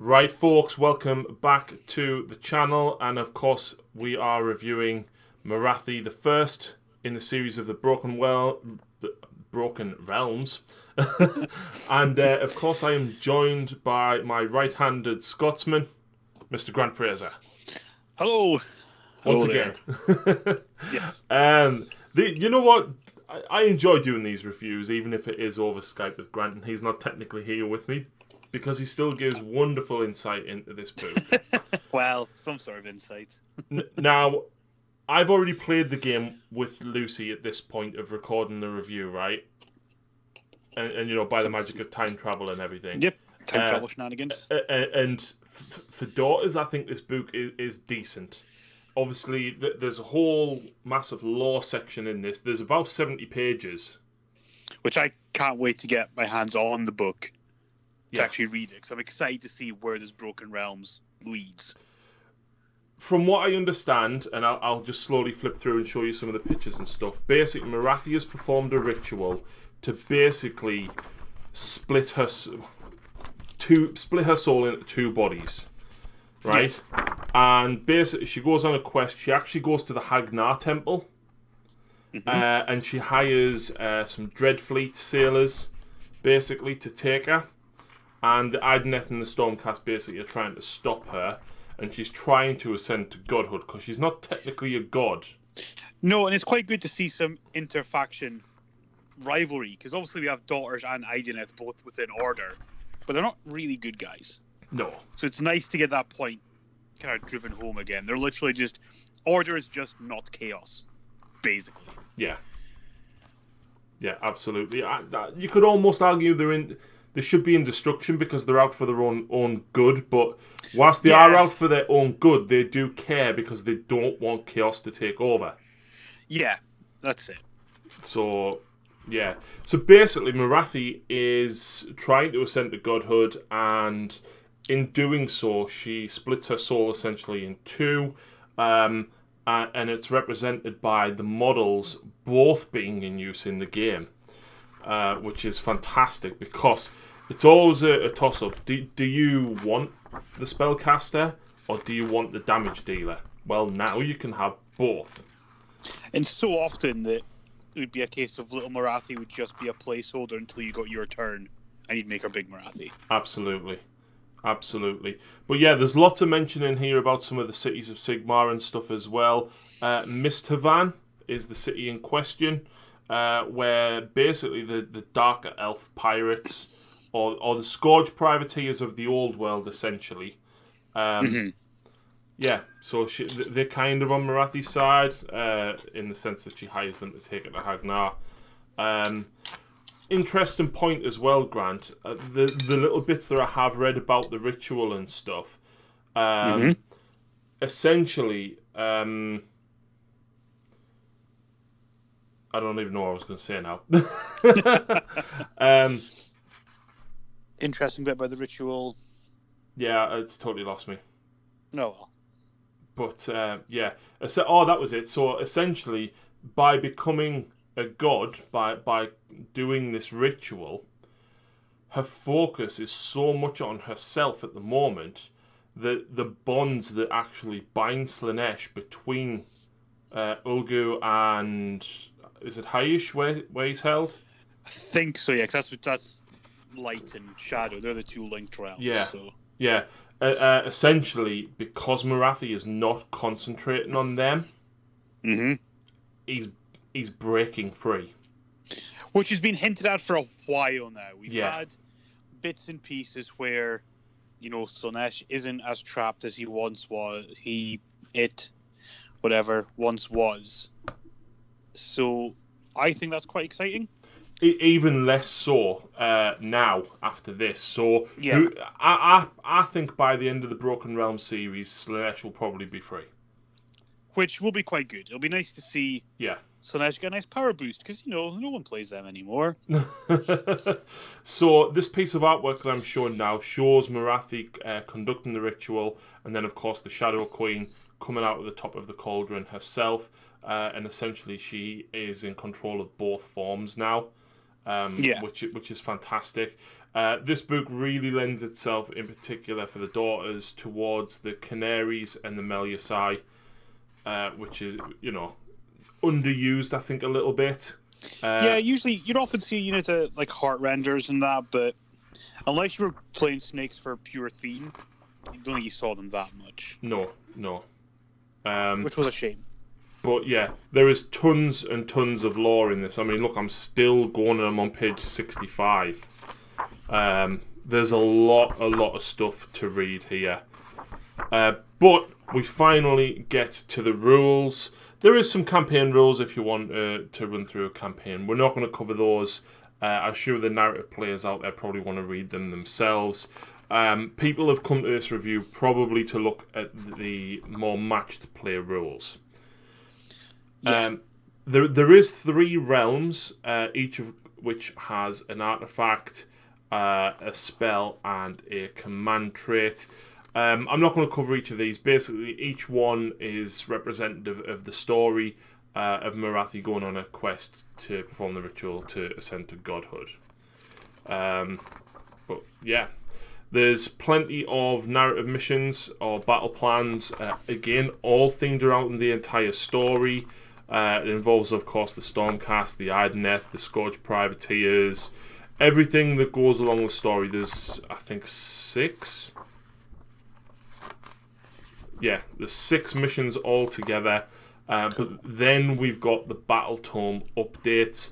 Right, folks, welcome back to the channel, and of course we are reviewing Morathi, the first in the series of the Broken Realms. And of course I am joined by my right-handed Scotsman, Mr. Grant Fraser. Hello. Once Hello again. Yes. You know what? I enjoy doing these reviews, even if it is over Skype with Grant, and he's not technically here with me, because he still gives wonderful insight into this book. Well, some sort of insight. Now, I've already played the game with Lucy at this point of recording the review, right? And you know, by the magic of time travel and everything. Yep, time travel shenanigans. And for daughters, I think this book is decent. Obviously, there's a whole massive lore section in this. There's about 70 pages. Which I can't wait to get my hands on the book to actually read it, because I'm excited to see where this Broken Realms leads. From what I understand, and I'll just slowly flip through and show you some of the pictures and stuff, basically Morathi has performed a ritual to basically split her soul into two bodies, right? Yeah. And basically she goes on a quest. She actually goes to the Hagnar temple, and she hires some Dreadfleet sailors basically to take her. And the Idoneth and the Stormcast basically are trying to stop her, and she's trying to ascend to godhood because she's not technically a god. No, and it's quite good to see some interfaction rivalry, because obviously we have daughters and Idoneth both within Order, but they're not really good guys. No. So it's nice to get that point kind of driven home again. They're literally just, Order is just not chaos, basically. Yeah. Yeah, absolutely. You could almost argue they should be in destruction because they're out for their own good, but whilst they are out for their own good, they do care because they don't want chaos to take over. Yeah, that's it. So, yeah. So basically, Morathi is trying to ascend to godhood, and in doing so, she splits her soul essentially in two, and it's represented by the models both being in use in the game. Which is fantastic because it's always a toss-up. Do you want the spellcaster or do you want the damage dealer? Well, now you can have both. And so often that it would be a case of little Morathi would just be a placeholder until you got your turn and you'd make her big Morathi. Absolutely. Absolutely. But yeah, there's lots of mention in here about some of the cities of Sigmar and stuff as well. Misthavan is the city in question. Where basically the darker elf pirates or the scourge privateers of the old world, essentially. Yeah, so they're kind of on Morathi's side in the sense that she hires them to take it to Hagnar. Interesting point as well, Grant. The little bits that I have read about the ritual and stuff. Essentially, I don't even know what I was going to say now. Interesting bit about the ritual. Yeah, it's totally lost me. No, well. But, yeah. Oh, that was it. So, essentially, by becoming a god, by doing this ritual, her focus is so much on herself at the moment that the bonds that actually bind Slaanesh between Ulgu and... Is it Haish where he's held? I think so, yeah, because that's light and shadow. They're the two linked realms. Yeah, so. yeah. Essentially, because Morathi is not concentrating on them, he's breaking free. Which has been hinted at for a while now. We've had bits and pieces where, you know, Slaanesh isn't as trapped as he once was. Once was. So, I think that's quite exciting. Even less so now after this. So, yeah. I think by the end of the Broken Realms series, Slaanesh will probably be free. Which will be quite good. It'll be nice to see Slaanesh get a nice power boost, because, you know, no one plays them anymore. So, this piece of artwork that I'm showing now shows Morathi conducting the ritual, and then, of course, the Shadow Queen coming out of the top of the cauldron herself. And essentially she is in control of both forms now. which is fantastic. This book really lends itself, in particular for the daughters, towards the Canaries and the Meliusai, which is, underused, I think, a little bit. Usually you'd often see units like heart renders and that, but unless you were playing snakes for pure theme, I don't think you saw them that much. No. Which was a shame. But yeah, there is tons and tons of lore in this. I mean, look, I'm still going and I'm on page 65. There's a lot of stuff to read here. But we finally get to the rules. There is some campaign rules if you want to run through a campaign. We're not going to cover those. I'm sure the narrative players out there probably want to read them themselves. People have come to this review probably to look at the more matched play rules. Yeah. There is 3 realms, each of which has an artifact, a spell, and a command trait. I'm not going to cover each of these. Basically, each one is representative of the story of Morathi going on a quest to perform the ritual to ascend to godhood. But yeah, there's plenty of narrative missions or battle plans. Again, all themed around the entire story. It involves, of course, the Stormcast, the Idoneth, the Scourge Privateers, everything that goes along the story. There's, I think, 6. Yeah, there's 6 missions altogether. But then we've got the Battle Tome updates.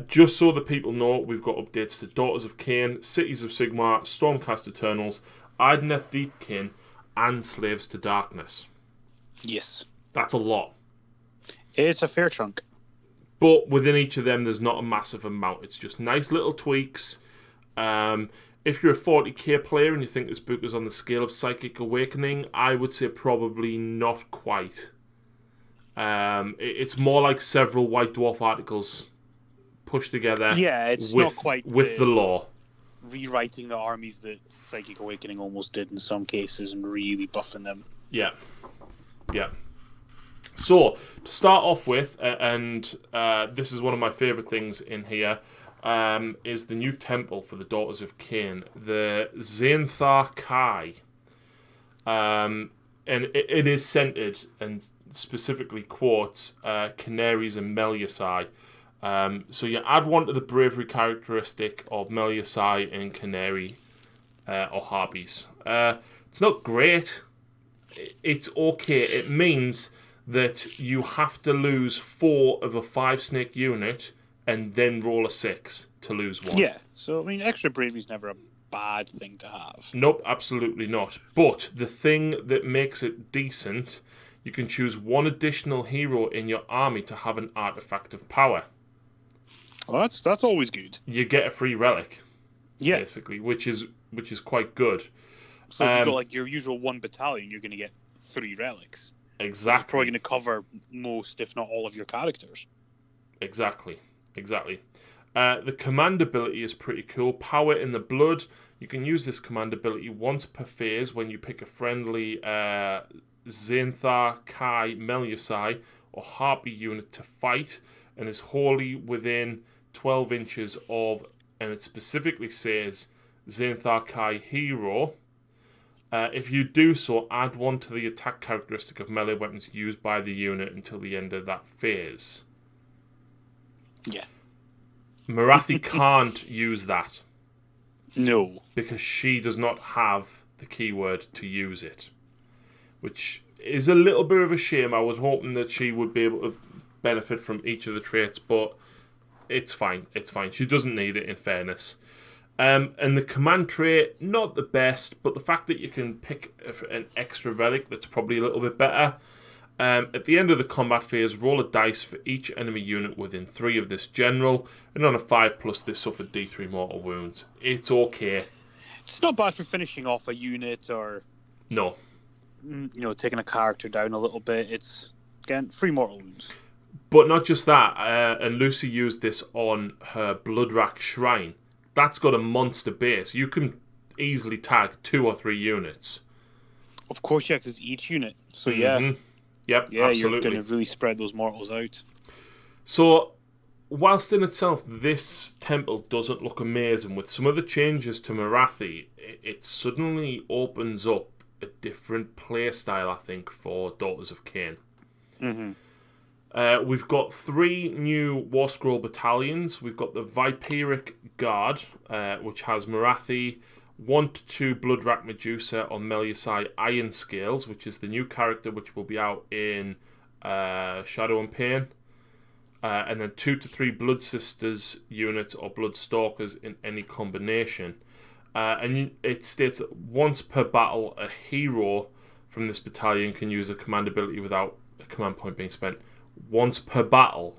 Just so that people know, we've got updates to Daughters of Khaine, Cities of Sigmar, Stormcast Eternals, Idoneth Deepkin, and Slaves to Darkness. Yes. That's a lot. It's a fair chunk. But within each of them, there's not a massive amount. It's just nice little tweaks. If you're a 40k player and you think this book is on the scale of Psychic Awakening, I would say probably not quite. It's more like several White Dwarf articles pushed together. Yeah, it's not quite with the lore. Rewriting the armies that Psychic Awakening almost did in some cases and really buffing them. Yeah. So, to start off with, and this is one of my favourite things in here, is the new temple for the Daughters of Khaine, the Xanthar Kai. And it is centred and specifically quotes Canaries and Meliusai. So you add one to the bravery characteristic of Meliusai and Canary or Harpies. It's not great. It's okay. It means that you have to lose 4 of a 5 snake unit and then roll a 6 to lose 1. Yeah, so I mean, extra bravery is never a bad thing to have. Nope, absolutely not. But the thing that makes it decent, you can choose 1 additional hero in your army to have an artifact of power. Well, that's always good. You get a free relic, yeah, basically, which is quite good. So if you've got like your usual 1 battalion, you're going to get 3 relics. Exactly. It's probably going to cover most, if not all, of your characters. Exactly. The command ability is pretty cool. Power in the Blood. You can use this command ability once per phase when you pick a friendly Xanthar Kai Meliusai or Harpy unit to fight, and is wholly within 12 inches of, and it specifically says, Xanthar Kai hero. If you do so, add 1 to the attack characteristic of melee weapons used by the unit until the end of that phase. Yeah. Morathi can't use that. No. Because she does not have the keyword to use it. Which is a little bit of a shame. I was hoping that she would be able to benefit from each of the traits, but it's fine. She doesn't need it, in fairness. And the command trait, not the best, but the fact that you can pick an extra relic, that's probably a little bit better. At the end of the combat phase, roll a dice for each enemy unit within 3 of this general, and on a 5+, they suffer D3 mortal wounds. It's okay. It's not bad for finishing off a unit or... No. Taking a character down a little bit. It's, again, 3 mortal wounds. But not just that, and Lucy used this on her Bloodrack Shrine. That's got a monster base. You can easily tag 2 or 3 units. Of course, yeah, because each unit. So, yeah. Yep, yeah, absolutely. You're going to really spread those mortals out. So, whilst in itself this temple doesn't look amazing, with some of the changes to Morathi, it suddenly opens up a different playstyle, I think, for Daughters of Khaine. Mm-hmm. We've got 3 new War Scroll battalions. We've got the Viperic Guard, which has Morathi, 1 to 2 Bloodrack Medusa or Meliusai Iron Scales, which is the new character which will be out in Shadow and Pain. And then 2 to 3 Blood Sisters units or Blood Stalkers in any combination. It states that once per battle, a hero from this battalion can use a command ability without a command point being spent. Once per battle.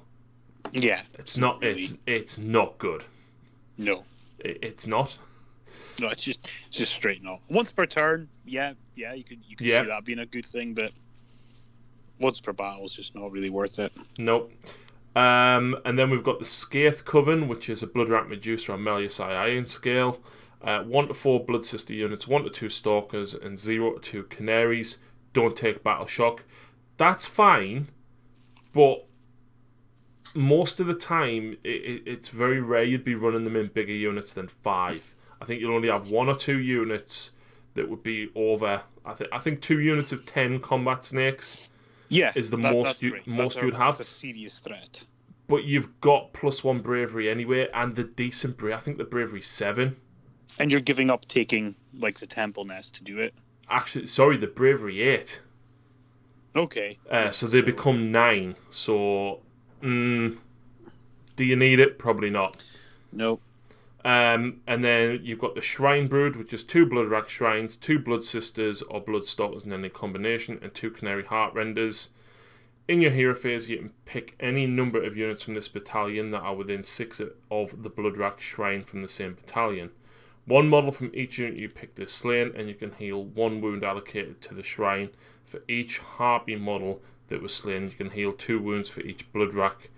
Yeah, it's not. Really... It's not good. No, it's not. No, it's just straight not. Once per turn, yeah, you could see that being a good thing, but once per battle is just not really worth it. Nope. And then we've got the Skaith Coven, which is a Bloodrat Medusa or Meliusai Iron Scale. 1 to 4 Blood Sister units, 1 to 2 Stalkers, and 0 to 2 Canaries. Don't take Battle Shock. That's fine, but most of the time, it's very rare you'd be running them in bigger units than 5. I think you'll only have 1 or 2 units that would be over. I think 2 units of 10 combat snakes. Yeah, is the most you'd have. That's a serious threat. But you've got +1 bravery anyway, and the decent bravery. I think the bravery 7. And you're giving up taking like the temple nest to do it. Actually, sorry, the bravery 8. Okay. So they become 9. So, do you need it? Probably not. No. And then you've got the Shrine Brood, which is 2 Bloodrack Shrines, 2 Blood Sisters or Blood Stalkers in any combination, and 2 Canary Heartrenders. In your hero phase, you can pick any number of units from this battalion that are within 6 of the Bloodrack Shrine from the same battalion. 1 model from each unit you picked is slain, and you can heal 1 wound allocated to the shrine. For each Harpy model that was slain, you can heal 2 wounds for each Bloodrack.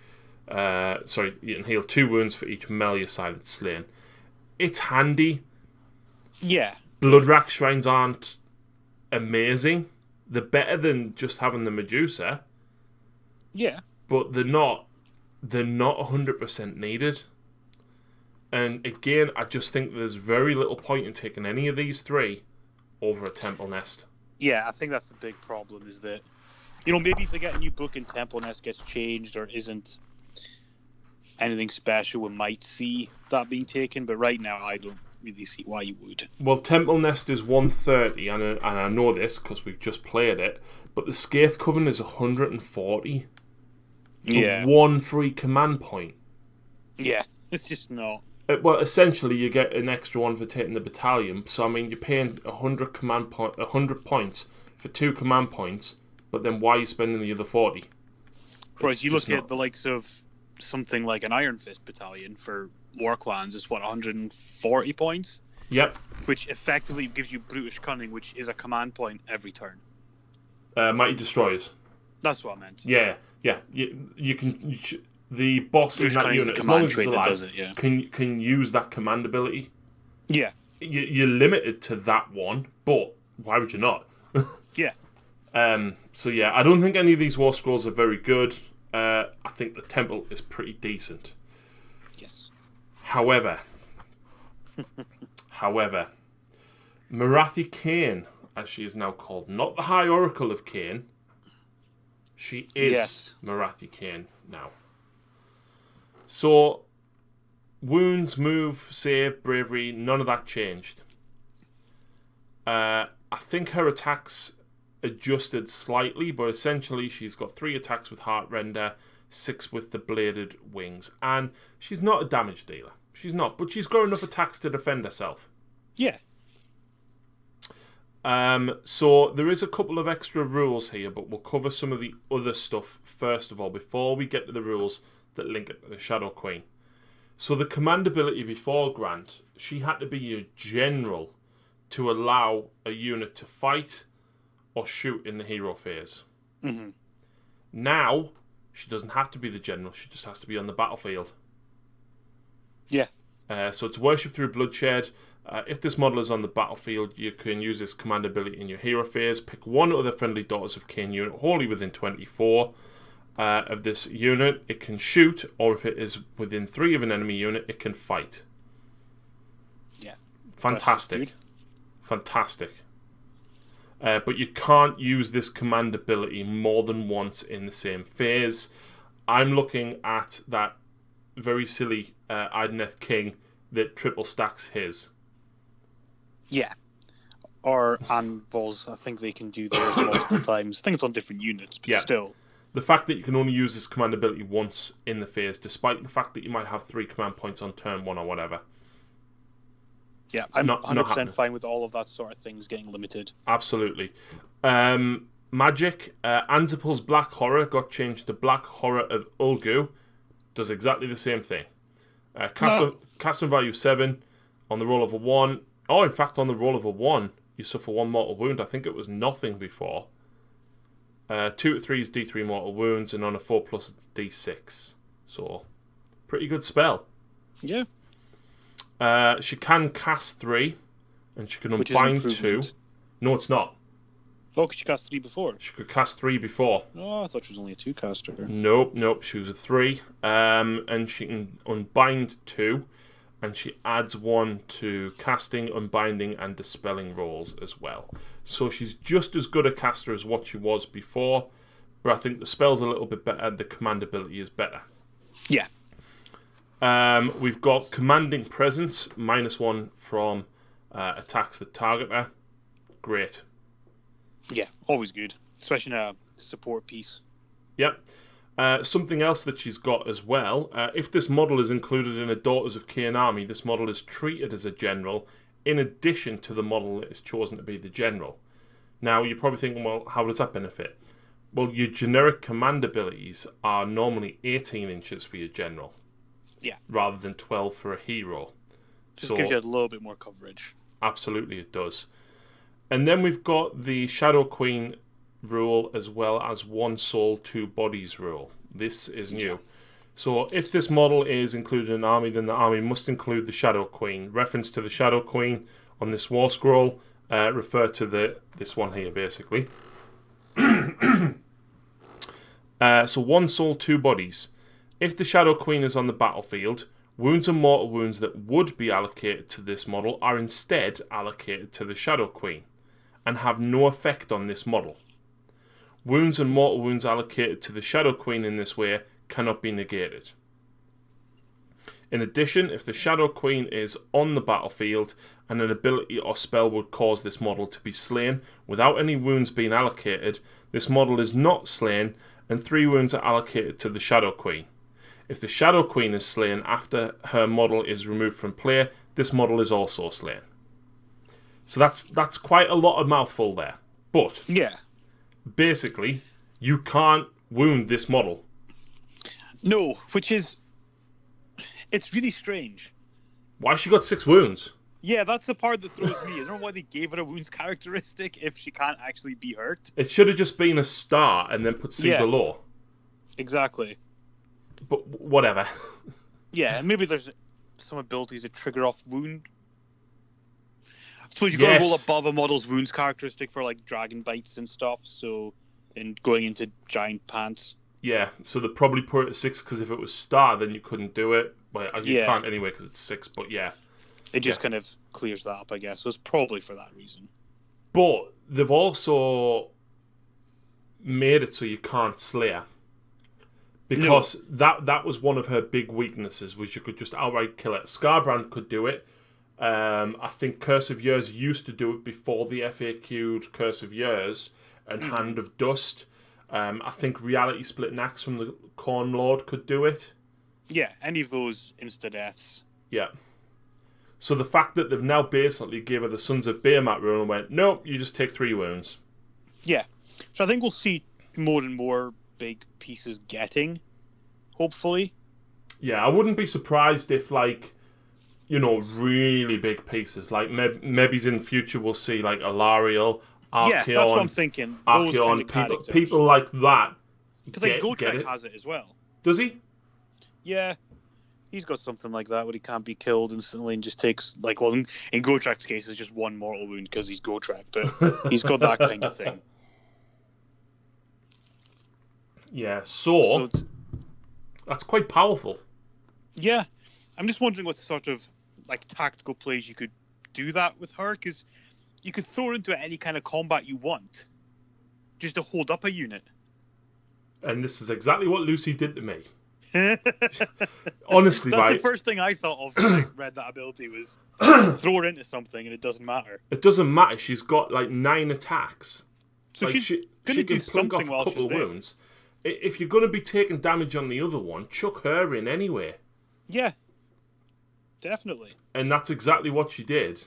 You can heal 2 wounds for each Meliusai that's slain. It's handy. Yeah. Bloodrack Shrines aren't amazing. They're better than just having the Medusa. Yeah. But they're not 100% needed. And again, I just think there's very little point in taking any of these 3 over a Temple Nest. Yeah, I think that's the big problem, is that, maybe if they get a new book and Temple Nest gets changed or isn't anything special, we might see that being taken, but right now I don't really see why you would. Well, Temple Nest is 130, and I know this because we've just played it, but the Skaith Coven is 140 for 1 free command point. Yeah, it's just not. Well, essentially, you get an extra 1 for taking the battalion, so I mean, you're paying 100 points for 2 command points, but then why are you spending the other 40? Whereas you look at the likes of something like an Iron Fist battalion for War Clans is 140 points? Yep. Which effectively gives you Brutish Cunning, which is a command point every turn. Mighty Destroyers. That's what I meant. Yeah. You can... the boss in that unit, as long as it's alive, can use that command ability. Yeah. You're limited to that one, but why would you not? Yeah. So yeah, I don't think any of these War Scrolls are very good. I think the Temple is pretty decent. Yes. However, Morathi-Khaine, as she is now called, not the High Oracle of Khaine, she is Morathi-Khaine now. So, wounds, move, save, bravery, none of that changed. I think her attacks adjusted slightly, but essentially she's got 3 attacks with Heartrender, 6 with the Bladed Wings, and she's not a damage dealer. She's not, but she's got enough attacks to defend herself. Yeah. So there is a couple of extra rules here, but we'll cover some of the other stuff first of all, before we get to the rules that link it to the Shadow Queen. So the command ability before Grant, she had to be a general to allow a unit to fight or shoot in the hero phase. Mm-hmm. Now, she doesn't have to be the general, she just has to be on the battlefield. Yeah. So it's Worship Through Bloodshed. If this model is on the battlefield, you can use this command ability in your hero phase. Pick 1 other friendly Daughters of Khaine unit wholly within 24. of this unit, it can shoot, or if it is within 3 of an enemy unit, it can fight. Yeah. Fantastic. Fantastic. But you can't use this command ability more than once in the same phase. I'm looking at that very silly Idoneth King that triple stacks his. Yeah. Or Anvils, I think they can do theirs multiple times. I think it's on different units, but still. The fact that you can only use this command ability once in the phase, despite the fact that you might have 3 command points on turn 1 or whatever. Yeah, I'm 100% fine with all of that sort of things getting limited. Absolutely. Magic, Anzapul's Black Horror got changed to Black Horror of Ulgu. Does exactly the same thing. Cast on value 7 on the roll of a 1. Oh, in fact, on the roll of a 1, you suffer 1 mortal wound. I think it was nothing before. 2 to 3 is D3 mortal wounds, and on a 4+, it's D6. So, pretty good spell. Yeah. She can cast 3, and she can unbind 2. No, it's not. Oh, because she cast 3 before. She could cast 3 before. Oh, I thought she was only a 2 caster. Nope, she was a 3. And she can unbind 2, and she adds 1 to casting, unbinding, and dispelling rolls as well. So she's just as good a caster as what she was before, but I think the spell's a little bit better, the command ability is better. Yeah. We've got Commanding Presence, -1 from attacks that target her. Great. Yeah, always good, especially in a support piece. Yep. Something else that she's got as well, if this model is included in a Daughters of Khaine army, this model is treated as a general in addition to the model that is chosen to be the general. Now, you're probably thinking, well, how does that benefit? Well, your generic command abilities are normally 18 inches for your general. Yeah. Rather than 12 for a hero. Just gives you a little bit more coverage. Absolutely, it does. And then we've got the Shadow Queen rule as well as 1 soul, 2 bodies rule. This is new. Yeah. So if this model is included in an army, then the army must include the Shadow Queen. Reference to the Shadow Queen on this war scroll refer to this one here, basically. So 1 soul, 2 bodies. If the Shadow Queen is on the battlefield, wounds and mortal wounds that would be allocated to this model are instead allocated to the Shadow Queen and have no effect on this model. Wounds and mortal wounds allocated to the Shadow Queen in this way cannot be negated. In addition, if the Shadow Queen is on the battlefield and an ability or spell would cause this model to be slain without any wounds being allocated, this model is not slain and 3 wounds are allocated to the Shadow Queen. If the Shadow Queen is slain after her model is removed from play, this model is also slain. So that's quite a lot of mouthful there. But yeah, basically, you can't wound this model. No, which is... It's really strange. Why she got 6 wounds? Yeah, that's the part that throws me. I don't know why they gave her a wounds characteristic if she can't actually be hurt. It should have just been a star and then put C below. Exactly. But whatever. Yeah, maybe there's some abilities that trigger off wound. I suppose you got to roll above a model's wounds characteristic for like dragon bites and stuff. So, and going into giant pants. Yeah, so they probably put it at 6 because if it was star, then you couldn't do it. Well, you can't anyway because it's 6. But yeah, it just kind of clears that up, I guess. So it's probably for that reason. But they've also made it so you can't slay her. Because that was one of her big weaknesses, was you could just outright kill it. Scarbrand could do it. I think Curse of Years used to do it before the FAQ'd Curse of Years and Hand of Dust. I think Reality Split Axe from the Corn Lord could do it. Yeah, any of those insta-deaths. Yeah. So the fact that they've now basically gave her the Sons of Behemat rule and went, nope, you just take 3 wounds. Yeah. So I think we'll see more and more big pieces getting, hopefully. Yeah, I wouldn't be surprised if, like, you know, really big pieces, like maybe in the future we'll see like Alariel, Archeon. Yeah, that's what I'm thinking. Those Archeon, kind of people like that. Because like Gotrek has it as well. Does he? Yeah, he's got something like that where he can't be killed instantly and just takes, like, well, in Gotrek's case, it's just 1 mortal wound because he's Gotrek, but he's got that kind of thing. Yeah, So it's, that's quite powerful. yeah, I'm just wondering what sort of like tactical plays you could do that with her, because you could throw her into any kind of combat you want, just to hold up a unit. And this is exactly what Lucy did to me. Honestly, That's right? the first thing I thought of when I read that ability was throw her into something and it doesn't matter. It doesn't matter. She's got like 9 attacks. So like, she's going to do something while she's there. Wounds. If you're going to be taking damage on the other one, chuck her in anyway. Yeah, definitely. And that's exactly what she did.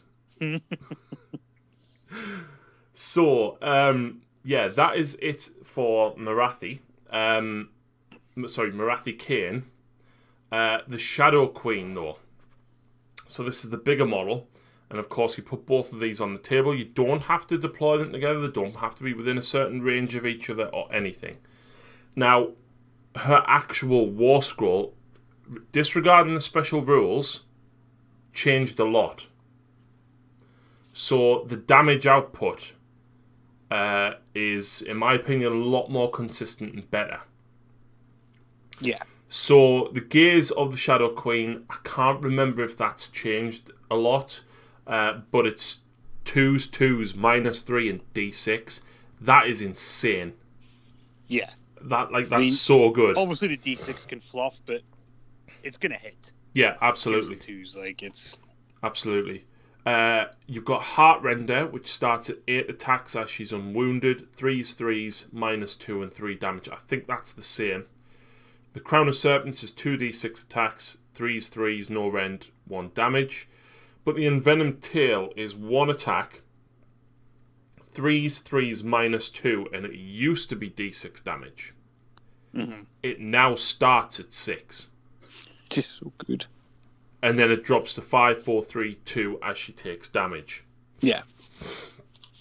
So, yeah, that is it for Morathi. Morathi-Khaine. The Shadow Queen, though. So this is the bigger model. And of course, you put both of these on the table. You don't have to deploy them together. They don't have to be within a certain range of each other or anything. Now, her actual war scroll, disregarding the special rules, changed a lot. So the damage output is, in my opinion, a lot more consistent and better. Yeah. So the gaze of the Shadow Queen, I can't remember if that's changed a lot, but it's 2s, 2s, -3, and D6. That is insane. Yeah. That's so good. Obviously, the D6 can fluff, but it's gonna hit. Yeah, absolutely. 2s and 2s, like it's absolutely. You've got Heartrender, which starts at 8 attacks as she's unwounded. 3s, 3s, -2 and 3 damage. I think that's the same. The Crown of Serpents is 2d6 attacks, 3s, 3s, no rend, 1 damage. But the Envenomed Tail is 1 attack, 3s, 3s, -2, and it used to be d6 damage. Mm-hmm. It now starts at 6. Just so good. And then it drops to 5, 4, 3, 2 as she takes damage. Yeah.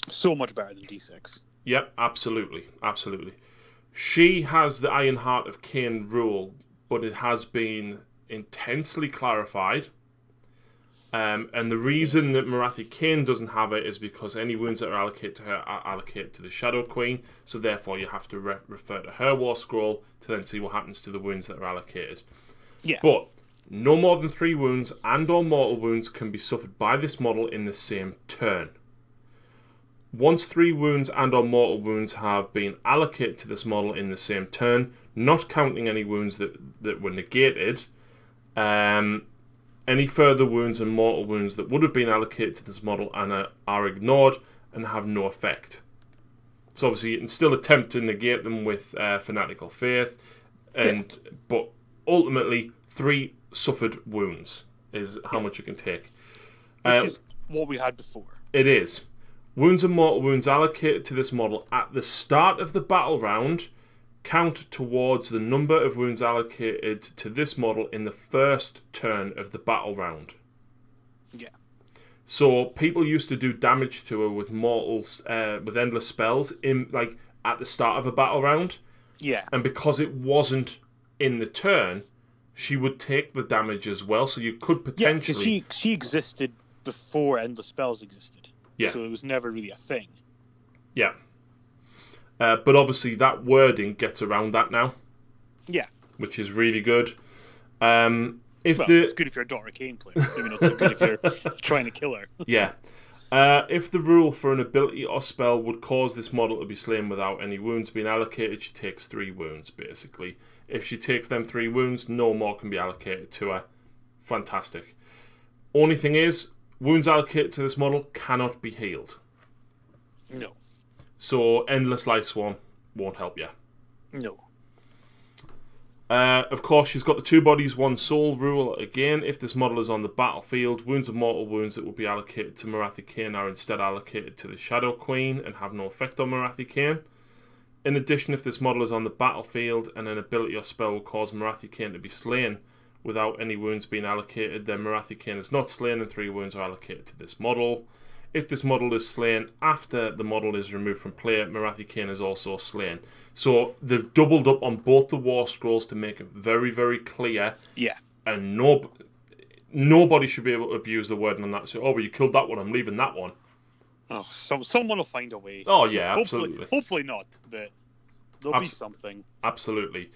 So much better than d6. Yep, absolutely. Absolutely. She has the Iron Heart of Khaine rule, but it has been intensely clarified. And the reason that Morathi-Khaine doesn't have it is because any wounds that are allocated to her are allocated to the Shadow Queen, so therefore you have to refer to her war scroll to then see what happens to the wounds that are allocated. Yeah. But no more than 3 wounds and or mortal wounds can be suffered by this model in the same turn. Once 3 wounds and or mortal wounds have been allocated to this model in the same turn, not counting any wounds that were negated, any further wounds and mortal wounds that would have been allocated to this model and are ignored and have no effect. So obviously you can still attempt to negate them with Fanatical Faith, but ultimately 3 suffered wounds is how much you can take. Which is what we had before. It is. Wounds and mortal wounds allocated to this model at the start of the battle round count towards the number of wounds allocated to this model in the first turn of the battle round. Yeah. So people used to do damage to her with mortals, with endless spells at the start of a battle round. Yeah. And because it wasn't in the turn, she would take the damage as well. So you could potentially... Yeah, because she existed before endless spells existed. Yeah. So it was never really a thing. Yeah. But obviously that wording gets around that now. Yeah. Which is really good. It's good if you're a Dark Artisan player. Maybe not so good if you're trying to kill her. Yeah. If the rule for an ability or spell would cause this model to be slain without any wounds being allocated, she takes 3 wounds, basically. If she takes them 3 wounds, no more can be allocated to her. Fantastic. Only thing is, wounds allocated to this model cannot be healed. No. So, Endless Life Swarm won't help you. No. Of course, she's got the 2 bodies, 1 soul rule. Again, if this model is on the battlefield, wounds and mortal wounds that will be allocated to Morathi-Khaine are instead allocated to the Shadow Queen and have no effect on Morathi-Khaine. In addition, if this model is on the battlefield and an ability or spell will cause Morathi-Khaine to be slain without any wounds being allocated, then Morathi-Khaine is not slain and 3 wounds are allocated to this model. If this model is slain after the model is removed from play, Morathi-Khaine is also slain. So they've doubled up on both the war scrolls to make it very, very clear. Yeah. And nobody should be able to abuse the wording on that. So, well, you killed that one, I'm leaving that one. Oh, someone will find a way. Oh, yeah, absolutely. Hopefully not, but... There'll be something. Absolutely.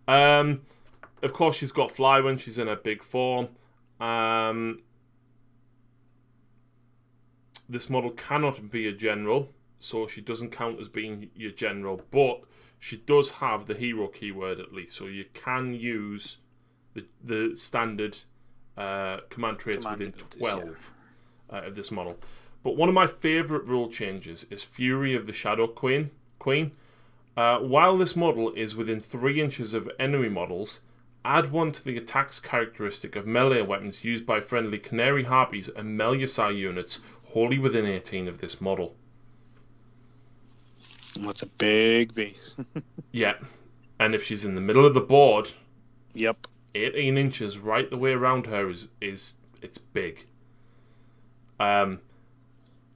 Of course, she's got fly when she's in her big form. This model cannot be a general, so she doesn't count as being your general, but she does have the hero keyword at least, so you can use the standard command traits within 12 of this model. But one of my favourite rule changes is Fury of the Shadow Queen. While this model is within 3 inches of enemy models, add 1 to the attack's characteristic of melee weapons used by friendly Canary Harpies and Melusai units wholly within 18 of this model. That's a big base. Yeah. And if she's in the middle of the board, yep, 18 inches right the way around her is it's big.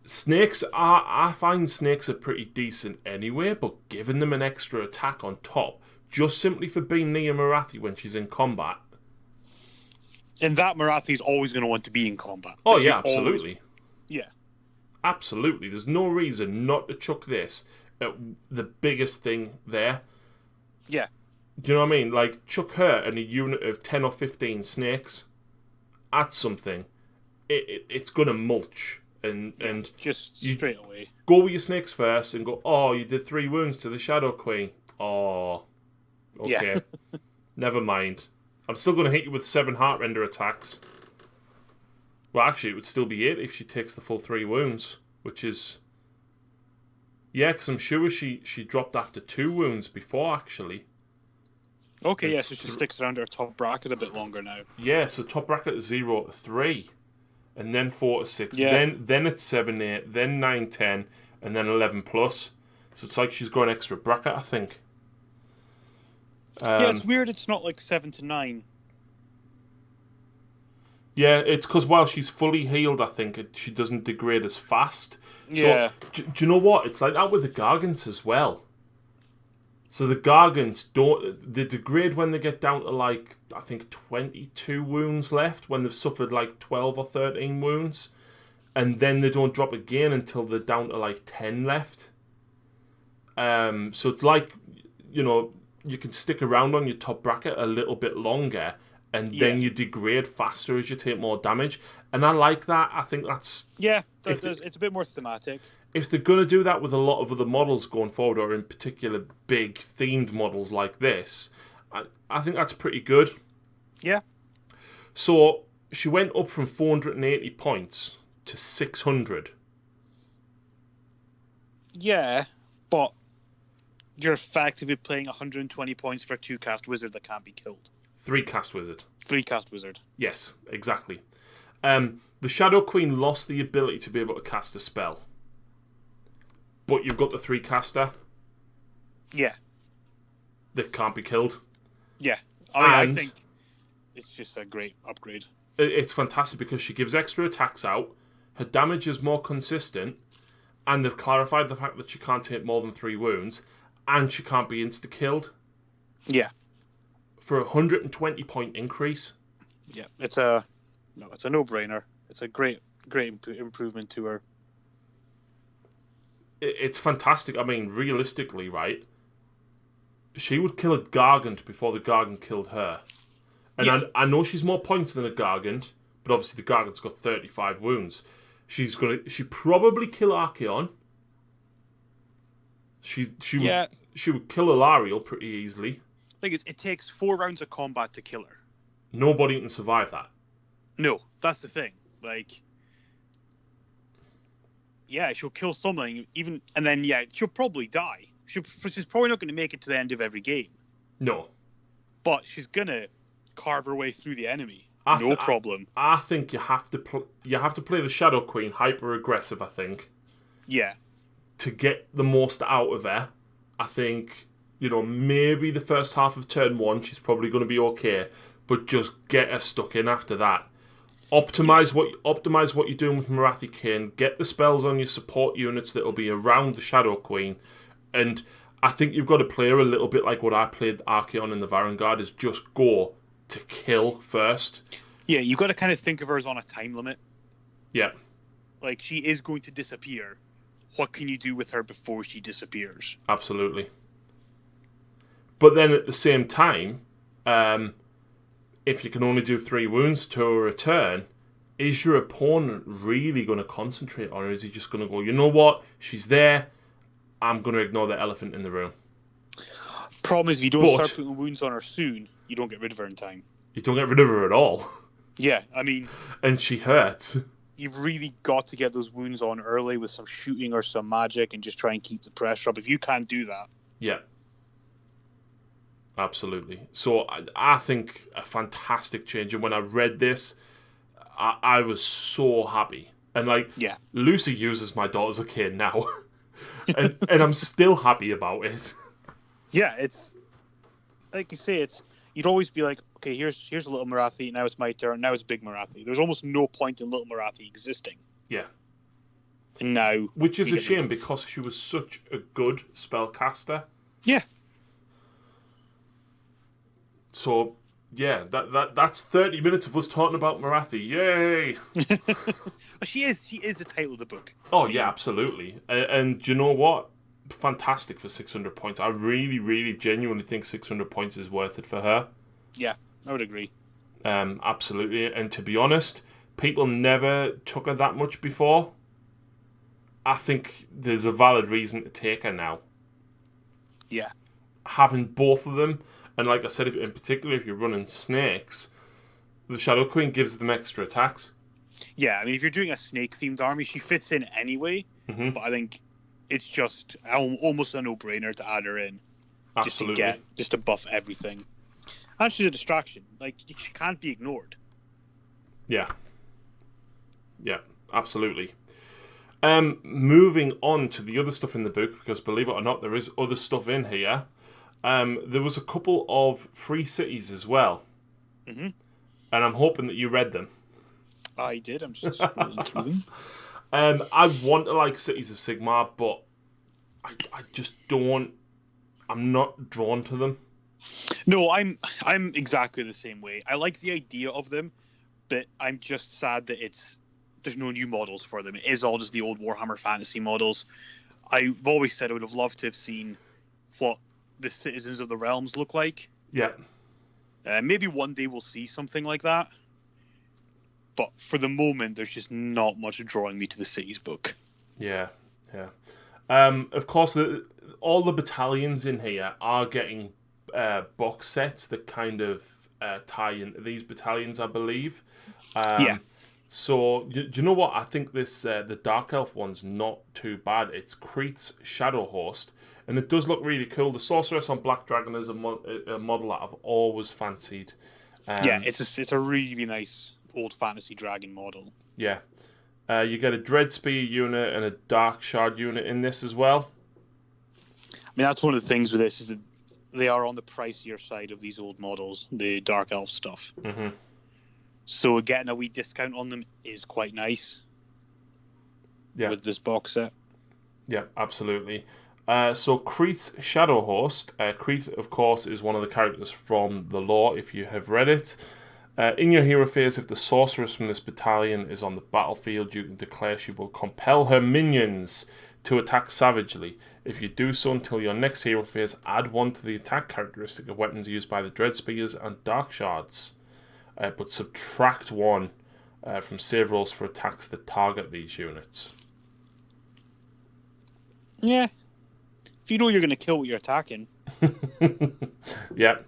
Snakes I find snakes are pretty decent anyway, but giving them an extra attack on top, just simply for being near Morathi when she's in combat. And that Morathi's always going to want to be in combat. Oh, yeah, absolutely. Always, yeah. Absolutely. There's no reason not to chuck this at the biggest thing there. Yeah. Do you know what I mean? Like, chuck her and a unit of 10 or 15 snakes at something. It's going to mulch. And just straight away. Go with your snakes first and go, oh, you did 3 wounds to the Shadow Queen. Oh, okay. Yeah. Never mind. I'm still going to hit you with 7 Heartrender attacks. Well, actually, it would still be 8 if she takes the full 3 wounds, which is... Yeah, because I'm sure she dropped after 2 wounds before, actually. Okay, yeah, so she sticks around her top bracket a bit longer now. Yeah, so top bracket is 0 to 3. And then 4 to 6. Yeah. Then it's 7, 8. Then 9, 10. And then 11 plus. So it's like she's got an extra bracket, I think. Yeah, it's weird it's not like 7 to 9. Yeah, it's because while she's fully healed, I think, she doesn't degrade as fast. Yeah. So, do you know what? It's like that with the Gargants as well. So the Gargants they degrade when they get down to like, I think 22 wounds left, when they've suffered like 12 or 13 wounds. And then they don't drop again until they're down to like 10 left. So it's like, you know, you can stick around on your top bracket a little bit longer, and then you degrade faster as you take more damage. And I like that. I think that's... Yeah, it's a bit more thematic. If they're going to do that with a lot of other models going forward, or in particular big themed models like this, I think that's pretty good. Yeah. So she went up from 480 points to 600. Yeah, but you're effectively playing 120 points for a 2-cast wizard that can't be killed. 3-cast wizard. 3-cast wizard. Yes, exactly. The Shadow Queen lost the ability to be able to cast a spell. But you've got the 3-caster. Yeah. That can't be killed. Yeah. I think it's just a great upgrade. It's fantastic because she gives extra attacks out, her damage is more consistent, and they've clarified the fact that she can't take more than 3 wounds, and she can't be insta-killed. Yeah. For a 120 point increase. Yeah, it's a no-brainer. It's a great improvement to her. It's fantastic. I mean, realistically, right? She would kill a Gargant before the Gargant killed her. And I know she's more points than a Gargant, but obviously the Gargant's got 35 wounds. She'd probably kill Archaon. She would kill Alariel pretty easily. Thing is, it takes 4 rounds of combat to kill her. Nobody can survive that. No, that's the thing. Like, yeah, she'll kill something, and then she'll probably die. She's probably not going to make it to the end of every game. No, but she's gonna carve her way through the enemy. No problem. I think you have to play the Shadow Queen hyper aggressive. I think. Yeah. To get the most out of her, I think, you know, maybe the first half of turn 1 she's probably going to be okay, but just get her stuck in after that. Optimize what you're doing with Morathi-Khaine. Get the spells on your support units that'll be around the Shadow Queen, and I think you've got to play her a little bit like what I played Archaon in the Varangard, is just go to kill first. Yeah, you've got to kind of think of her as on a time limit. Yeah. Like, she is going to disappear. What can you do with her before she disappears? Absolutely. But then at the same time, if you can only do 3 wounds to a return, is your opponent really going to concentrate on her? Is he just going to go, you know what, she's there, I'm going to ignore the elephant in the room? Problem is, if you don't start putting wounds on her soon, you don't get rid of her in time. You don't get rid of her at all. Yeah, I mean... And she hurts. You've really got to get those wounds on early with some shooting or some magic and just try and keep the pressure up. If you can't do that... Yeah. Absolutely. So I think a fantastic change. And when I read this, I was so happy. And Lucy uses my daughter's a kid now. and I'm still happy about it. Yeah, it's like you say, you'd always be like, okay, here's a little Morathi, now it's my turn, now it's big Morathi. There's almost no point in little Morathi existing. Yeah. And now... Which is a shame because she was such a good spellcaster. Yeah. So, yeah, that's 30 minutes of us talking about Morathi. Yay! She is the title of the book. Oh, yeah, absolutely. And do you know what? Fantastic for 600 points. I really, really genuinely think 600 points is worth it for her. Yeah, I would agree. Absolutely. And to be honest, people never took her that much before. I think there's a valid reason to take her now. Yeah. Having both of them, and like I said, in particular, if you're running snakes, the Shadow Queen gives them extra attacks. Yeah, I mean, if you're doing a snake-themed army, she fits in anyway, but I think it's just almost a no-brainer to add her in. Absolutely. Just to buff everything. And she's a distraction. Like, she can't be ignored. Yeah. Yeah, absolutely. Moving on to the other stuff in the book, because believe it or not, there is other stuff in here. There was a couple of free cities as well. Mm-hmm. And I'm hoping that you read them. I did. I'm just scrolling through them. I want to like Cities of Sigmar, but I just don't. I'm not drawn to them. No, I'm exactly the same way. I like the idea of them, but I'm just sad that there's no new models for them. It is all just the old Warhammer Fantasy models. I've always said I would have loved to have seen what the Citizens of the Realms look like. Yeah. Maybe one day we'll see something like that. But for the moment, there's just not much drawing me to the cities book. Yeah, yeah. Of course, all the battalions in here are getting box sets that kind of tie into these battalions, I believe. Yeah. So, do you know what? I think this the Dark Elf one's not too bad. It's Crete's Shadow Host, and it does look really cool. The Sorceress on Black Dragon is a model that I've always fancied. Yeah, it's a really nice old fantasy dragon model. Yeah. You get a Dread Spear unit and a Dark Shard unit in this as well. I mean, that's one of the things with this, is that they are on the pricier side of these old models, the Dark Elf stuff. Mm-hmm. So getting a wee discount on them is quite nice. Yeah. With this box set. Yeah, absolutely. So Crete's Shadow Host. Crete, of course, is one of the characters from the lore, if you have read it. In your hero phase, if the sorceress from this battalion is on the battlefield, you can declare she will compel her minions to attack savagely. If you do so until your next hero phase, add 1 to the attack characteristic of weapons used by the Dread Spears and Dark Shards. But subtract 1 from save rolls for attacks that target these units. Yeah. If you know you're going to kill what you're attacking. Yep.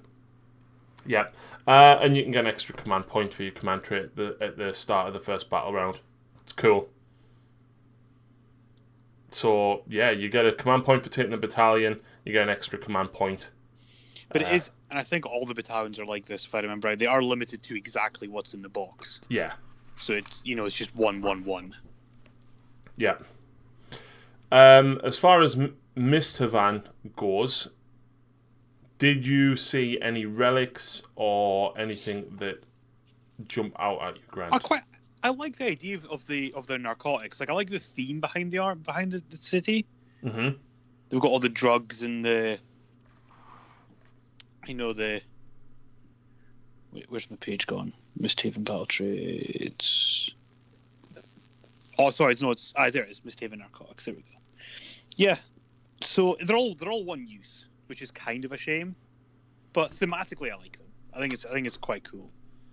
Yep. And you can get an extra command point for your command trait at the start of the first battle round. It's cool. So, yeah, you get a command point for taking a battalion, you get an extra command point. But it is, and I think all the battalions are like this, if I remember right. They are limited to exactly what's in the box. Yeah. So it's, it's just 1, 1, 1. Yeah. As far as Misthavan goes, did you see any relics or anything that jump out at you, Grant? I like the idea of their narcotics. Like, I like the theme behind the city. Mm-hmm. They've got all the drugs and the. Wait, where's my page gone? Misthaven Battle Trades. Oh, sorry, there it is. Misthaven Narcotics. There we go. Yeah. So they're all one use, which is kind of a shame. but thematically, I like them. I think it's quite cool.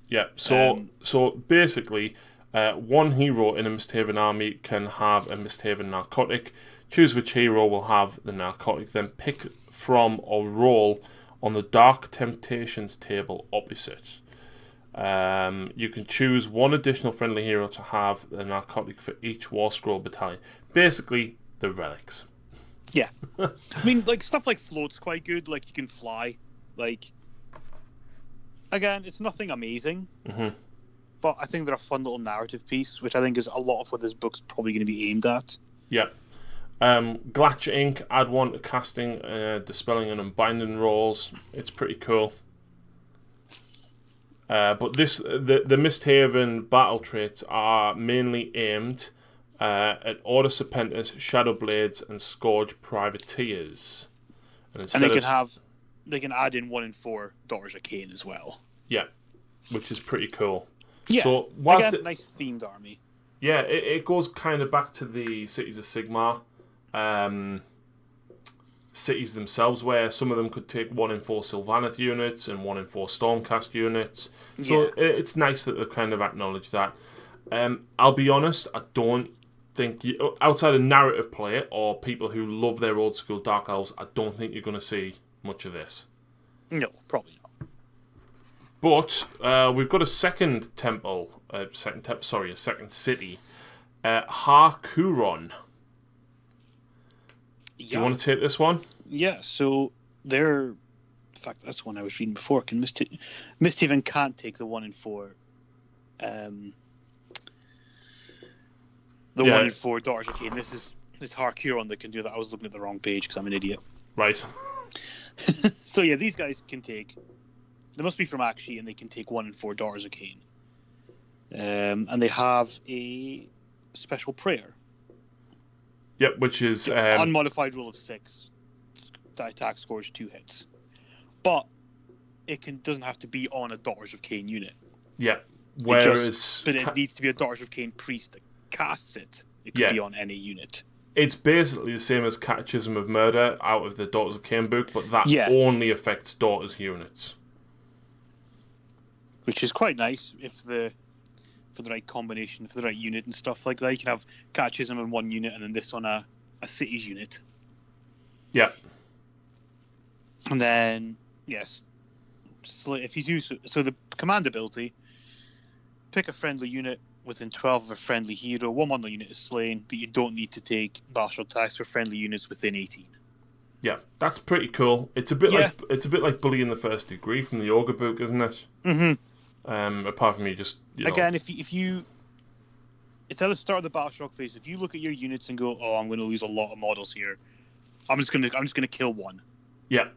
Yeah. So basically, one hero in a Misthaven army can have a Misthaven narcotic. Choose which hero will have the narcotic, then pick from or roll on the Dark Temptations table opposite. You can choose one additional friendly hero to have the narcotic for each War Scroll battalion. Basically, the relics. Yeah. I mean, like, stuff like float's quite good. Like, you can fly. Like, again, it's nothing amazing. Mm-hmm. But I think they're a fun little narrative piece, which I think is a lot of what this book's probably going to be aimed at. Yeah. Glatch Ink, add one to casting, dispelling and unbinding rolls. It's pretty cool. But the Misthaven battle traits are mainly aimed at Order Serpentis, Shadow Blades, and Scourge Privateers. And they can add in 1 in 4 Daughters of Khaine as well. Yeah, which is pretty cool. Yeah, so again, nice themed army. Yeah, it goes kind of back to the Cities of Sigmar. Cities themselves, where some of them could take 1 in 4 Sylvaneth units and 1 in 4 Stormcast units. So it's nice that they've kind of acknowledged that. I'll be honest, I don't think outside of narrative play or people who love their old school Dark Elves, I don't think you're going to see much of this. No, probably not. But we've got a second city, Harkuron. Do you want to take this one? Yeah, so in fact, that's one I was reading before. Misthaven can't take the 1 in 4. The 1 in 4 Daughters of Khaine. It's Harkuron that can do that. I was looking at the wrong page because I'm an idiot. Right. So yeah, these guys can take. They must be from Akshi, and they can take 1 in 4 Daughters of Khaine. And they have a special prayer. Yep, which is unmodified roll of 6. Attack scores 2 hits, but it doesn't have to be on a Daughters of Khaine unit. Yeah, but it needs to be a Daughters of Khaine priest that casts it. It could be on any unit. It's basically the same as Catechism of Murder out of the Daughters of Khaine book, but that only affects Daughters units, which is quite nice for the right combination, for the right unit and stuff like that. You can have Catechism on 1 unit and then this on a cities unit. Yeah. And then, yes, if you do so the command ability, pick a friendly unit within 12 of a friendly hero. 1 on the unit is slain, but you don't need to take battle attacks for friendly units within 18. Yeah, that's pretty cool. It's a bit like Bully in the First Degree from the Ogre book, isn't it? Mm-hmm. Apart from again, if you, it's at the start of the battle shock phase. If you look at your units and go, "Oh, I'm going to lose a lot of models here," I'm just gonna kill 1. Yeah.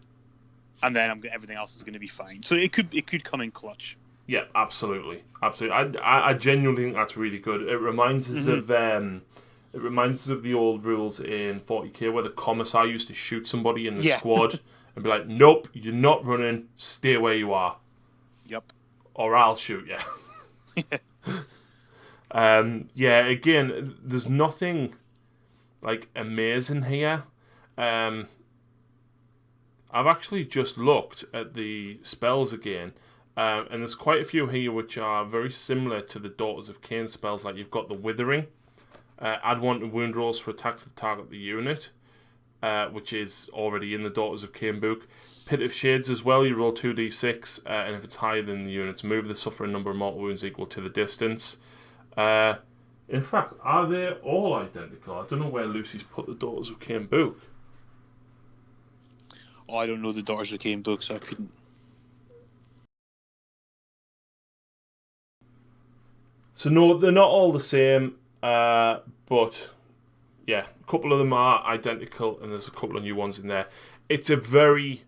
And then everything else is going to be fine. So it could come in clutch. Yeah, absolutely. I genuinely think that's really good. It reminds us of the old rules in 40k where the commissar used to shoot somebody in the squad and be like, "Nope, you're not running. Stay where you are." Yep. Or I'll shoot you. Again, there's nothing like amazing here. I've actually just looked at the spells again, and there's quite a few here which are very similar to the Daughters of Khaine spells. Like you've got the Withering, add 1 to wound rolls for attacks that target the unit, which is already in the Daughters of Khaine book. Pit of Shades as well, you roll 2d6, and if it's higher than the unit's move, they suffer a number of mortal wounds equal to the distance. In fact, are they all identical? I don't know where Lucy's put the Daughters of Khaine book. Oh, I don't know the Daughters of Khaine book, so I couldn't. So no, they're not all the same, but yeah, a couple of them are identical, and there's a couple of new ones in there. It's a very,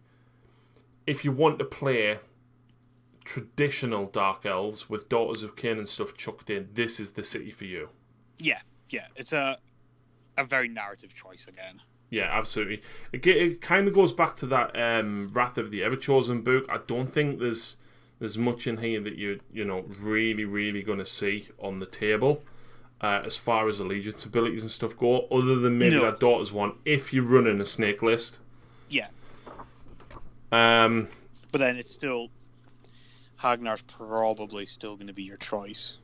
if you want to play traditional Dark Elves with Daughters of Khaine and stuff chucked in, this is the city for you. Yeah, it's a very narrative choice again. Yeah, absolutely. It kind of goes back to that Wrath of the Everchosen book. I don't think there's much in here that you're really going to see on the table as far as allegiance abilities and stuff go, other than maybe that Daughters one if you're running a snake list. Yeah. But then it's still... Hagnar's probably still going to be your choice.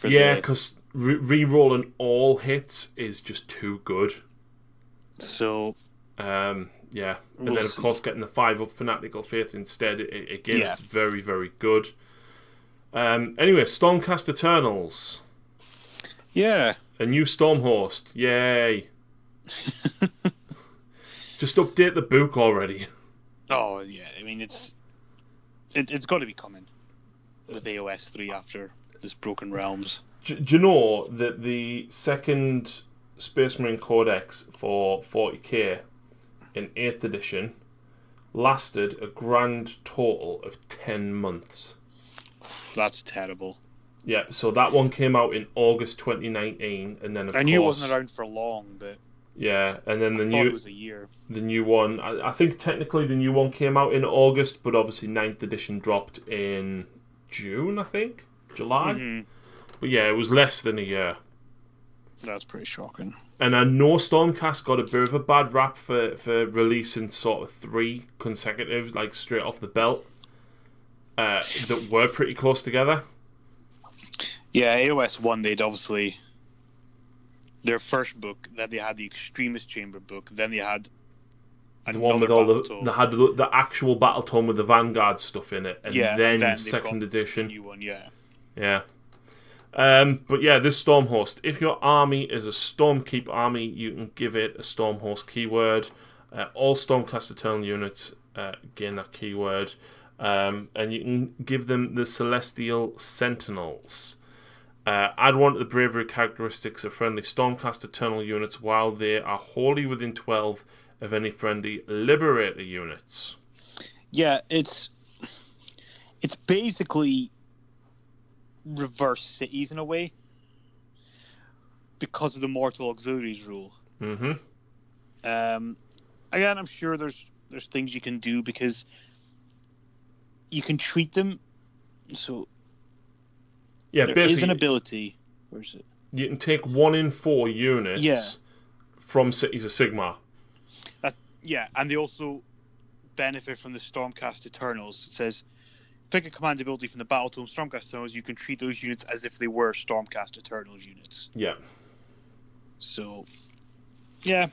Because re-rolling all hits is just too good. So... And then of course getting the 5-up Fanatical Faith instead, it's very, very good. Anyway, Stormcast Eternals. Yeah. A new Stormhost. Yay. Just update the book already. Oh, yeah. I mean, it's got to be coming with AOS 3 after this Broken Realms. Do you know that the second Space Marine Codex for 40k in 8th edition lasted a grand total of 10 months? That's terrible. Yeah, so that one came out in August 2019, and then I knew it wasn't around for long, but yeah, and then I thought it was a year. The new one, I think technically the new one came out in August, but obviously 9th edition dropped in June, I think, July. Mm-hmm. But yeah, it was less than a year. That's pretty shocking. And I know Stormcast got a bit of a bad rap for releasing sort of 3 consecutive, like straight off the belt, that were pretty close together. Yeah, AOS 1, they'd obviously... Their first book, then they had the Extremist Chamber book, then they had the one with all they had the actual battle tome with the Vanguard stuff in it, and then second edition. The new one, yeah. Yeah. But yeah, this Stormhost. If your army is a Stormkeep army, you can give it a Stormhost keyword. All Stormcast Eternal units gain that keyword. And you can give them the Celestial Sentinels. Add one to the bravery characteristics of friendly Stormcast Eternal units while they are wholly within 12 of any friendly Liberator units. Yeah, it's basically reverse cities in a way because of the Mortal Auxiliaries rule. Mm-hmm. Again, I'm sure there's things you can do because you can treat them so. Yeah, there is an ability. Where is it? You can take 1 in 4 units from cities of Sigmar. And they also benefit from the Stormcast Eternals. It says, pick a command ability from the Battle Tome Stormcast Eternals. You can treat those units as if they were Stormcast Eternals units. Yeah. So, yeah.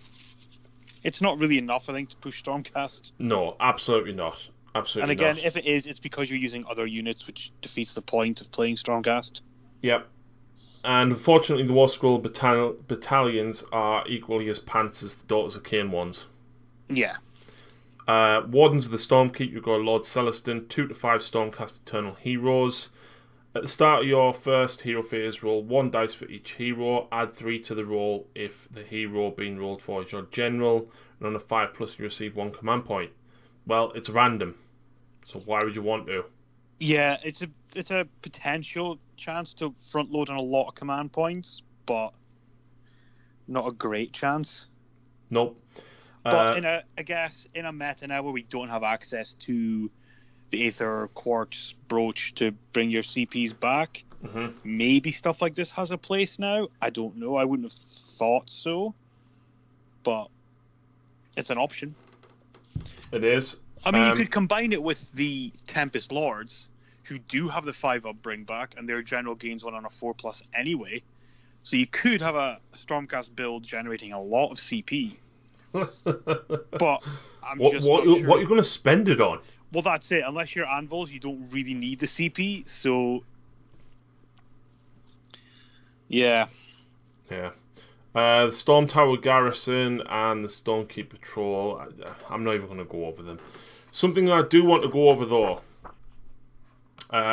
It's not really enough, I think, to push Stormcast. No, absolutely not. Absolutely. And again, not. if it is, it's because you're using other units, which defeats the point of playing Stormcast. Yep. And unfortunately, the War Scroll battalions are equally as pants as the Daughters of Khaine ones. Yeah. Wardens of the Stormkeep, you've got Lord Celestin, 2 to 5 Stormcast Eternal Heroes. At the start of your first hero phase, roll 1 dice for each hero. Add 3 to the roll if the hero being rolled for is your general. And on a 5+, you receive 1 command point. Well, it's random, so why would you want to? Yeah, it's a potential chance to front load on a lot of command points, but not a great chance. Nope. But I guess in a meta now where we don't have access to the Aether Quartz brooch to bring your CPs back, maybe stuff like this has a place now. I don't know. I wouldn't have thought so, but it's an option. It is. I mean, you could combine it with the Tempest Lords, who do have the 5-up bring back, and their general gains 1 on a 4+ anyway. So you could have a Stormcast build generating a lot of CP. But I'm just not sure. What are you going to spend it on? Well, that's it. Unless you're Anvils, you don't really need the CP. So, yeah. Yeah. The Storm Tower Garrison and the Stonekeep Patrol, I'm not even going to go over them. Something I do want to go over, though,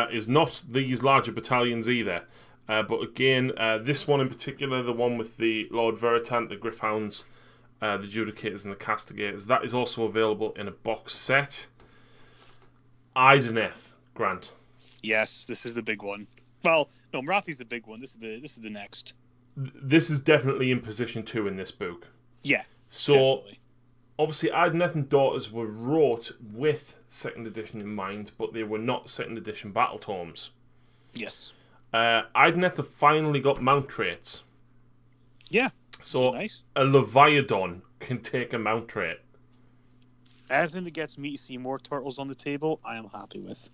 is not these larger battalions either. But again, this one in particular, the one with the Lord Veritant, the Gryph-hounds, the Judicators and the Castigators, that is also available in a box set. Idoneth, Grant. Yes, this is the big one. Well, no, Morathi's the big one. This is the next. This is definitely in position 2 in this book. Yeah, so definitely. Obviously Idoneth and Daughters were wrote with 2nd edition in mind, but they were not 2nd edition battle tomes. Yes. Idoneth have finally got mount traits. Yeah. So nice. A Leviathan can take a mount trait. Anything that gets me to see more turtles on the table, I am happy with.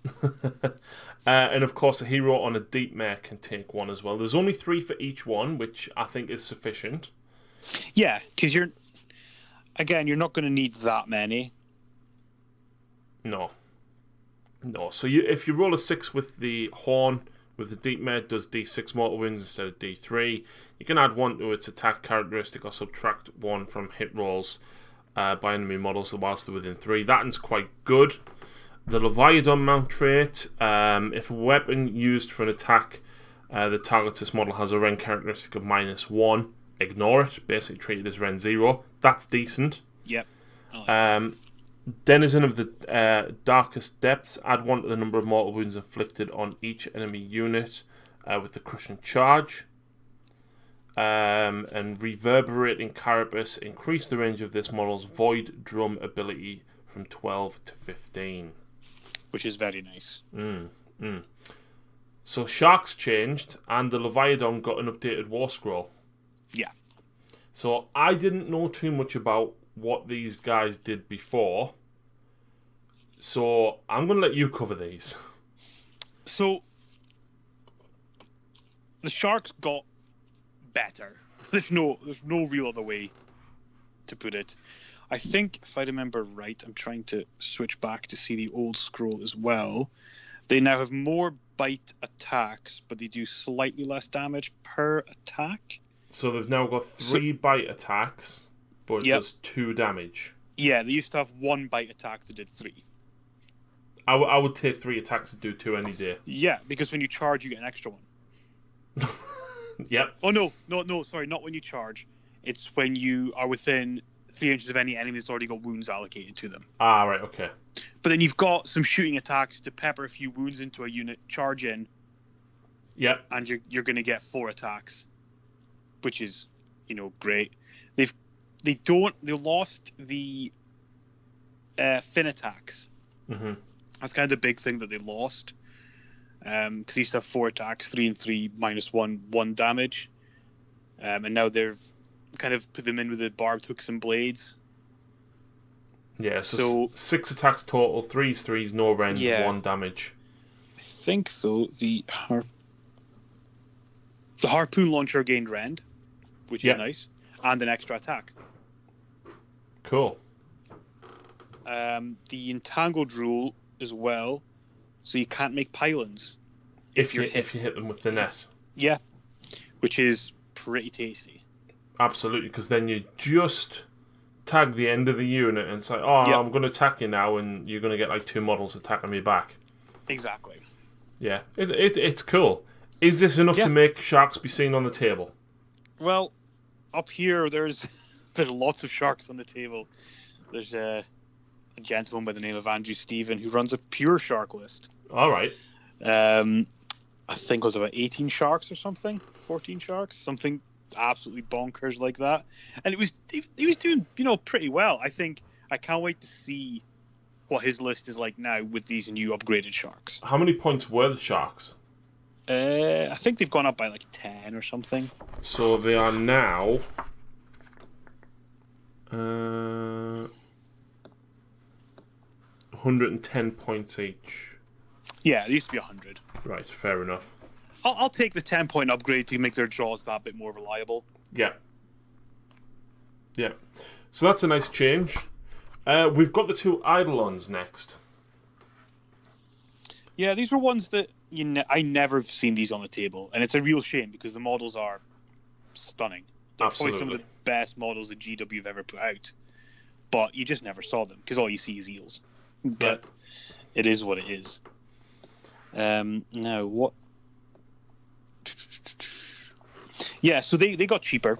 And of course, a hero on a deep mare can take one as well. There's only 3 for each one, which I think is sufficient. Yeah, because you're not going to need that many. No. So if you roll a 6 with the horn, with the deep mare, it does D6 mortal wounds instead of D3. You can add 1 to its attack characteristic or subtract 1 from hit rolls by enemy models whilst they're within 3. That one's quite good. The Leviathan mount trait, if a weapon used for an attack that targets this model has a Ren characteristic of -1, ignore it. Basically treat it as Ren 0. That's decent. Yep. Denizen of the Darkest Depths, add 1 to the number of mortal wounds inflicted on each enemy unit with the Crushing Charge. And Reverberating Carapace, increase the range of this model's Void Drum ability from 12 to 15. Which is very nice. So Sharks changed, and the Leviathan got an updated War Scroll. Yeah. So I didn't know too much about what these guys did before. So I'm going to let you cover these. So the Sharks got better. There's no real other way to put it. I think, if I remember right, I'm trying to switch back to see the old scroll as well. They now have more bite attacks, but they do slightly less damage per attack. So they've now got 3 bite attacks, but it does 2 damage. Yeah, they used to have 1 bite attack that did 3. I would take 3 attacks to do 2 any day. Yeah, because when you charge, you get an extra one. Yep. Oh, no, sorry, not when you charge. It's when you are within 3 inches of any enemy that's already got wounds allocated to them. Ah, right, okay. But then you've got some shooting attacks to pepper a few wounds into a unit, charge in. Yep. And you're going to get 4 attacks, which is, great. They lost the fin attacks. Mm-hmm. That's kind of the big thing that they lost. Because they used to have 4 attacks, 3 and 3, -1 damage. And now they've kind of put them in with the barbed hooks and blades. Yeah, so 6 attacks total, 3's 3's, no rend, 1 damage. I think, though, the harpoon launcher gained rend, which is nice, and an extra attack. Cool. The entangled rule as well, so you can't make pylons if you hit them with the net. Yeah, which is pretty tasty. Absolutely, because then you just tag the end of the unit and say, I'm going to attack you now, and you're going to get like 2 models attacking me back. Exactly. Yeah, it's cool. Is this enough to make Sharks be seen on the table? Well, up here there's lots of Sharks on the table. There's a gentleman by the name of Andrew Stephen who runs a pure Shark list. All right. I think it was about 18 Sharks or something, 14 Sharks, something absolutely bonkers like that. And he was doing pretty well. I can't wait to see what his list is like now with these new upgraded Sharks. How many points were the Sharks? I think they've gone up by like 10 or something. So they are now 110 points each. Yeah, it used to be 100. Right, fair enough. I'll take the 10-point upgrade to make their draws that bit more reliable. Yeah. So that's a nice change. We've got the 2 Eidolons next. Yeah, these were ones that I never have seen these on the table, and it's a real shame because the models are stunning. They're probably some of the best models that GW have ever put out, but you just never saw them because all you see is eels. But it is what it is. Now what? Yeah, so they got cheaper.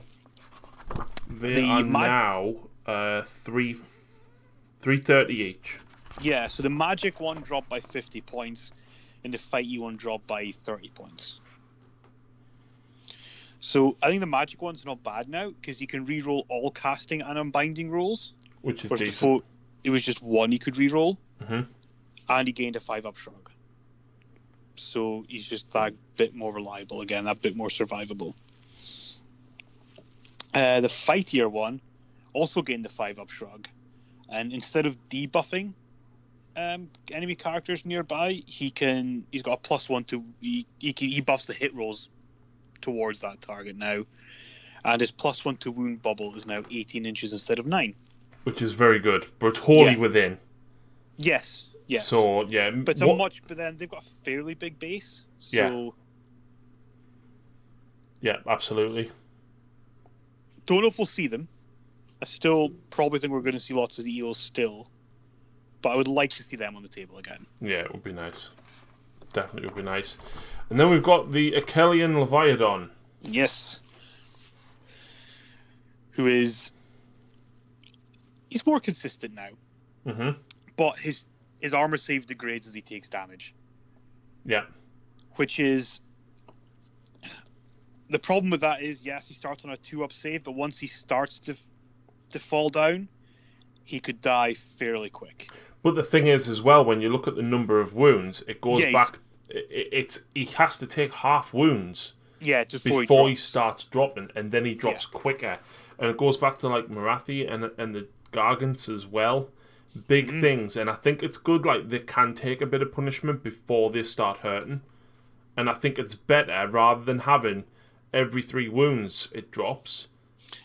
They are now 330 each. Yeah, so the magic one dropped by 50 points, and the fighty one dropped by 30 points. So I think the magic one's not bad now because you can re-roll all casting and unbinding rolls, which is decent. Before it was just one he could re-roll, and he gained a 5-up shrug. So he's just that bit more reliable again, that bit more survivable. The fightier one also gained the 5-up shrug, and instead of debuffing enemy characters nearby, he's got a +1 to he buffs the hit rolls towards that target now, and his +1 to wound bubble is now 18 inches instead of 9, which is very good. But it's wholly within. Yes. So yeah, but but then they've got a fairly big base. So yeah, absolutely. Don't know if we'll see them. I still probably think we're going to see lots of eels still, but I would like to see them on the table again. Yeah, it would be nice. Definitely would be nice. And then we've got the Achelian Leviathan. Yes. He's more consistent now. Mm-hmm. But his armor save degrades as he takes damage. Yeah. Which is... The problem with that is, yes, he starts on a 2-up save, but once he starts to fall down, he could die fairly quick. But the thing is, as well, when you look at the number of wounds, it goes back... He has to take half wounds before he starts dropping, and then he drops quicker. And it goes back to like Morathi and the Gargants as well. Big things, and I think it's good. Like they can take a bit of punishment before they start hurting, and I think it's better rather than having every 3 wounds it drops.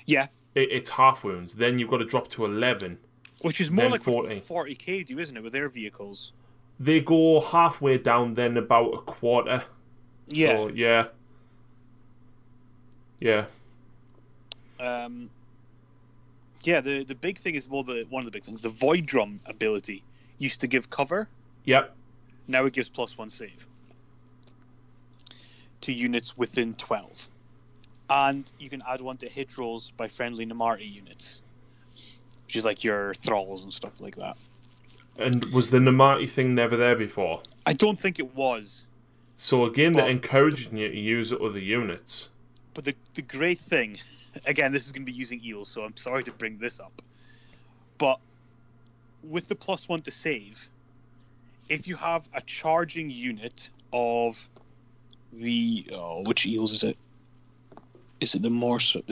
Yeah, it's half wounds. Then you've got to drop to 11, which is more like 40. 40k do, isn't it, with their vehicles? They go halfway down, then about a quarter. Yeah. So, yeah. The big thing is one of the big things. The Void Drum ability used to give cover. Yep. Now it gives +1 save to units within 12, and you can add one to hit rolls by friendly Namarti units, which is like your thralls and stuff like that. And was the Namarti thing never there before? I don't think it was. So again, they're encouraging you to use other units. But the great thing, again, this is going to be using eels, so I'm sorry to bring this up, but with the +1 to save, if you have a charging unit of the which eels is it? Is it the Morsar?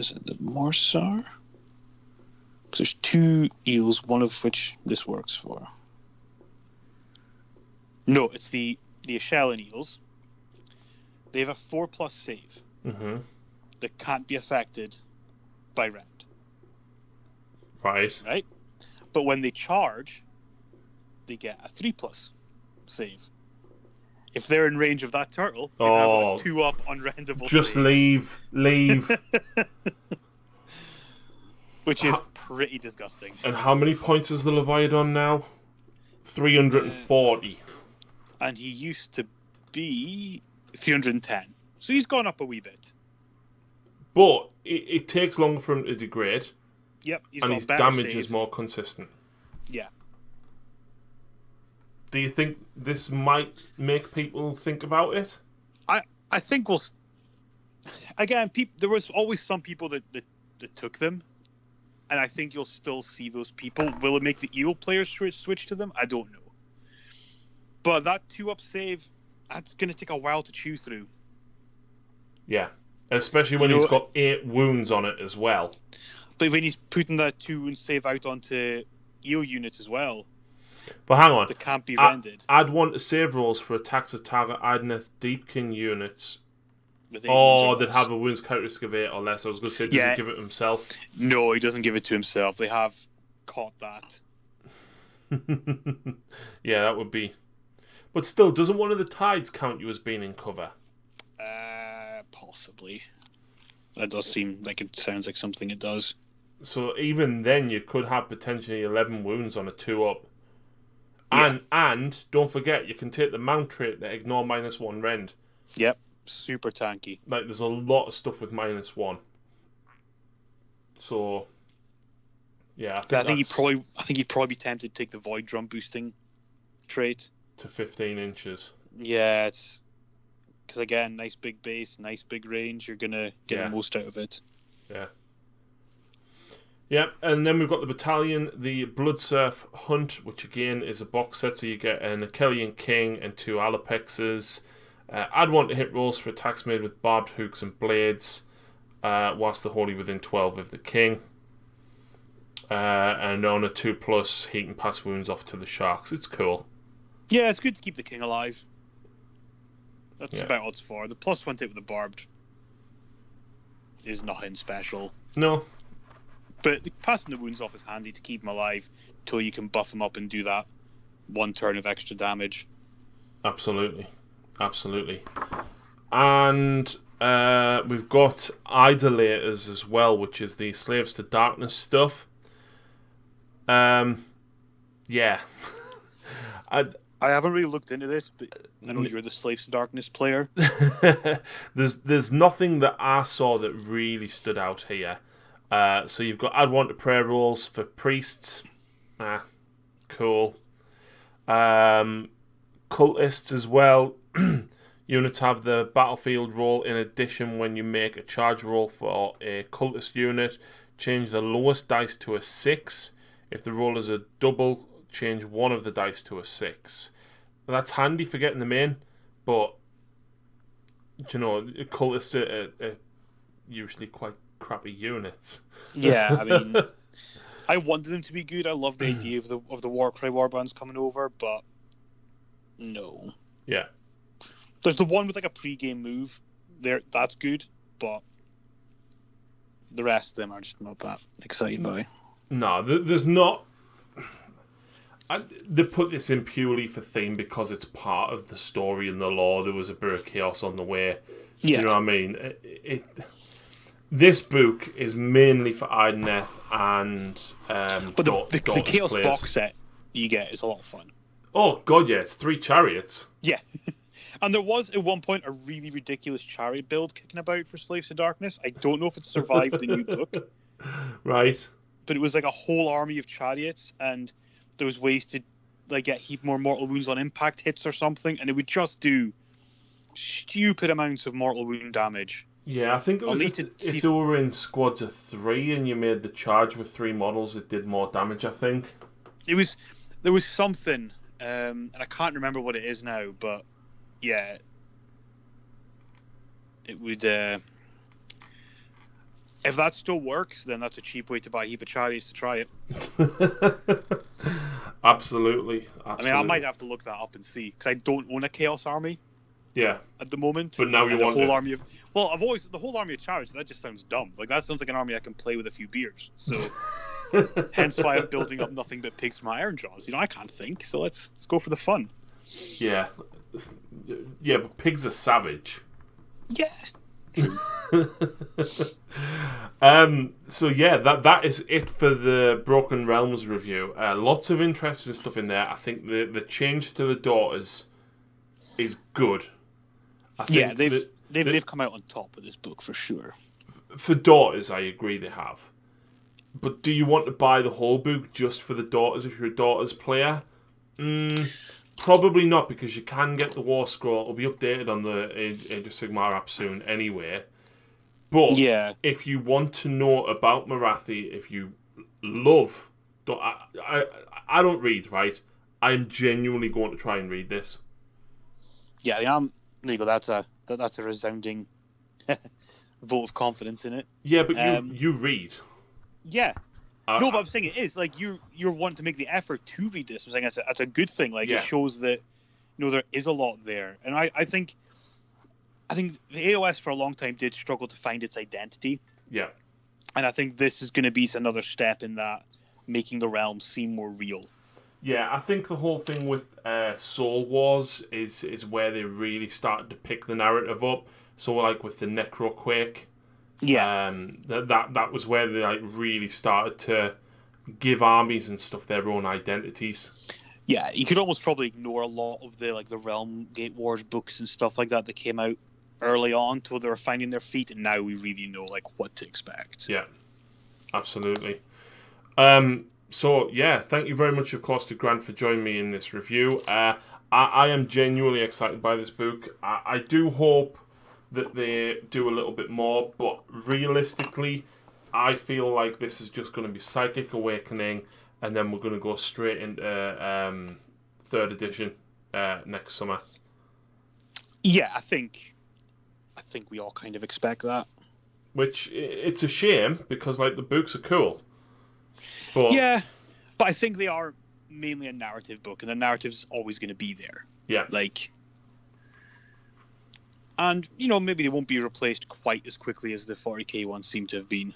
Because there's 2 eels, one of which this works for. No, it's the Achelian eels. They have a 4+ save that can't be affected by rend. Right. But when they charge, they get a 3+ save. If they're in range of that turtle, they have a 2-up unrendable just save. leave. Which is pretty disgusting. And how many points is the Leviathan now? 340. And he used to be 310. So he's gone up a wee bit. But it takes longer for him to degrade. Yep. And his damage is more consistent. Yeah. Do you think this might make people think about it? I think we'll... Again, there was always some people that took them. And I think you'll still see those people. Will it make the eel players switch to them? I don't know. But that 2-up save, that's going to take a while to chew through. Yeah. Especially when he's got 8 wounds on it as well. But when he's putting that 2-wound save out onto eel units as well. But hang on. That can't be rendered. I'd want to save rolls for attacks of target Idoneth Deepkin units. They'd have a wounds characteristic of 8 or less. I was going to say, does he give it himself? No, he doesn't give it to himself. They have caught that. Yeah, that would be... But still, doesn't one of the tides count you as being in cover? Possibly. That does seem like it sounds like something it does. So even then, you could have potentially 11 wounds on a 2-up. And don't forget, you can take the mount trait that ignore -1 rend. Yep, super tanky. Like, there's a lot of stuff with -1. So, yeah, I think he'd probably be tempted to take the Void Drum boosting trait to 15 inches. Yeah, it's because again, nice big base, nice big range. You're gonna get the most out of it. Yeah. Yep, and then we've got the battalion, the Bloodsurf Hunt, which again is a box set, so you get an Achelian King and 2 Alapexes. Add 1 to hit rolls for attacks made with barbed hooks and blades, whilst the wholly within 12 of the King. and on a 2+, he can pass wounds off to the sharks. It's cool. Yeah, it's good to keep the king alive. That's Yeah. about odds for. The +1 hit with the barbed is nothing special. No. But passing the wounds off is handy to keep him alive till you can buff him up and do that 1 turn of extra damage. Absolutely. And we've got Idolaters as well, which is the Slaves to Darkness stuff. Yeah. I haven't really looked into this, but I know you're the Slaves to Darkness player. There's nothing that I saw that really stood out here. So you've got add 1 to prayer rolls for priests. Cool. Cultists as well. Units have the battlefield roll in addition when you make a charge roll for a cultist unit. Change the lowest dice to a 6. If the roll is a double, change one of the dice to a 6. That's handy for getting them in, but cultists are usually quite crappy units. Yeah, I mean, I wanted them to be good. I love the idea of the Warcry warbands coming over, but no. Yeah. There's the one with like a pre-game move. That's good, but the rest of them are just not that exciting by. No, there's not. They put this in purely for theme because it's part of the story and the lore. There was a bit of chaos on the way. Yeah. You know what I mean? This book is mainly for Idoneth and but the Chaos players. box set you get is a lot of fun. Oh god, yeah, it's 3 chariots. Yeah. And there was at one point a really ridiculous chariot build kicking about for Slaves to Darkness. I don't know if it survived the new book. Right. But it was like a whole army of chariots, and there was ways to like get heap more mortal wounds on impact hits or something, and it would just do stupid amounts of mortal wound damage. Yeah, I think it was if they were in squads of 3 and you made the charge with 3 models, it did more damage, I think. There was something, and I can't remember what it is now, but yeah, it would. If that still works, then that's a cheap way to buy a heap of chariots to try it. Absolutely. I mean, I might have to look that up and see, because I don't own a Chaos army. Yeah. At the moment. But now you want the whole army of. Well, the whole army of chariots. That just sounds dumb. Like that sounds like an army I can play with a few beers. So, hence why I'm building up nothing but pigs from my iron jaws. You know, I can't think, so let's go for the fun. Yeah. Yeah, but pigs are savage. Yeah. So yeah, that is it for the Broken Realms review. Lots of interesting stuff in there. I think the change to the daughters is good. I think they've come out on top with this book for sure. For daughters, I agree they have. But do you want to buy the whole book just for the daughters if you're a daughters player? Probably not, because you can get the War Scroll. It'll be updated on the Age of Sigmar app soon anyway. But if you want to know about Morathi, if you love... I don't read, right? I'm genuinely going to try and read this. Yeah, there you go. That's a resounding vote of confidence in it. Yeah, but you read. Yeah. No, but I'm saying it is like you're wanting to make the effort to read this. I'm saying that's a good thing. Like it shows that there is a lot there, and I think the AOS for a long time did struggle to find its identity. Yeah. And I think this is going to be another step in that, making the realm seem more real. Yeah, I think the whole thing with Soul Wars is where they really started to pick the narrative up. So like with the Necroquake. Yeah, that was where they like really started to give armies and stuff their own identities. Yeah, you could almost probably ignore a lot of the Realm Gate Wars books and stuff like that came out early on till they were finding their feet, and now we really know what to expect. Yeah, absolutely. So yeah, thank you very much, of course, to Grant for joining me in this review. I am genuinely excited by this book. I do hope that they do a little bit more, but realistically, I feel like this is just going to be Psychic Awakening, and then we're going to go straight into 3rd edition next summer. Yeah, I think we all kind of expect that. Which, it's a shame, because the books are cool. But Yeah, but I think they are mainly a narrative book, and the narrative's always going to be there. yeah, Like, and maybe they won't be replaced quite as quickly as the 40k ones seem to have been.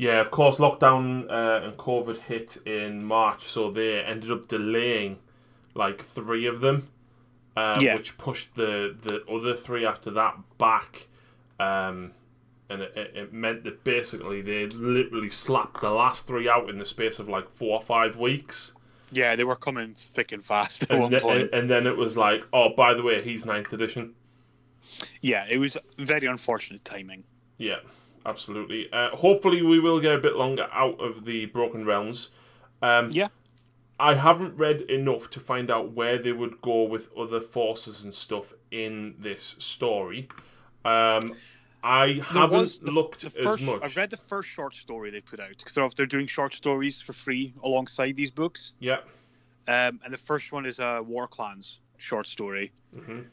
yeah. Of course, lockdown and COVID hit in March, so they ended up delaying like 3 of them, which pushed the other 3 after that back. And it meant that basically they literally slapped the last 3 out in the space of like 4 or 5 weeks. Yeah, they were coming thick and fast at one point. And then it was like, oh, by the way, he's 9th edition. Yeah, it was very unfortunate timing. Yeah, absolutely. Hopefully we will get a bit longer out of the Broken Realms. Yeah. I haven't read enough to find out where they would go with other forces and stuff in this story. I haven't looked as much. I've read the first short story they put out, because they're doing short stories for free alongside these books. Yeah. And the first one is a War Clans short story,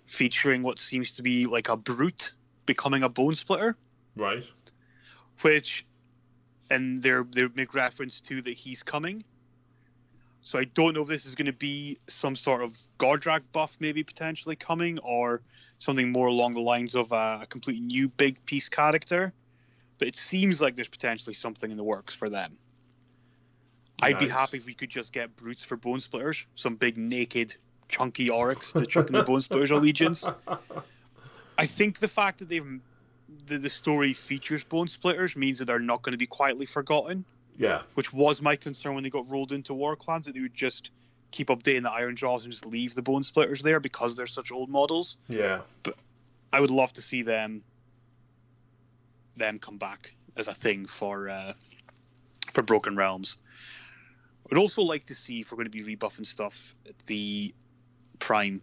featuring what seems to be like a brute becoming a bone splitter. Right. And they make reference to that he's coming. So I don't know if this is going to be some sort of Gordrak buff maybe potentially coming, or something more along the lines of a completely new big piece character. But it seems like there's potentially something in the works for them. Nice. I'd be happy if we could just get brutes for bone splitters, some big naked chunky oryx to chuck in the bone splitters allegiance. I think the fact that the story features bone splitters means that they're not going to be quietly forgotten. Yeah. Which was my concern when they got rolled into War Clans, that they would just keep updating the Iron Jaws and just leave the bone splitters there because they're such old models. Yeah. But I would love to see them come back as a thing for Broken Realms. I'd also like to see, if we're going to be rebuffing stuff, the Prime,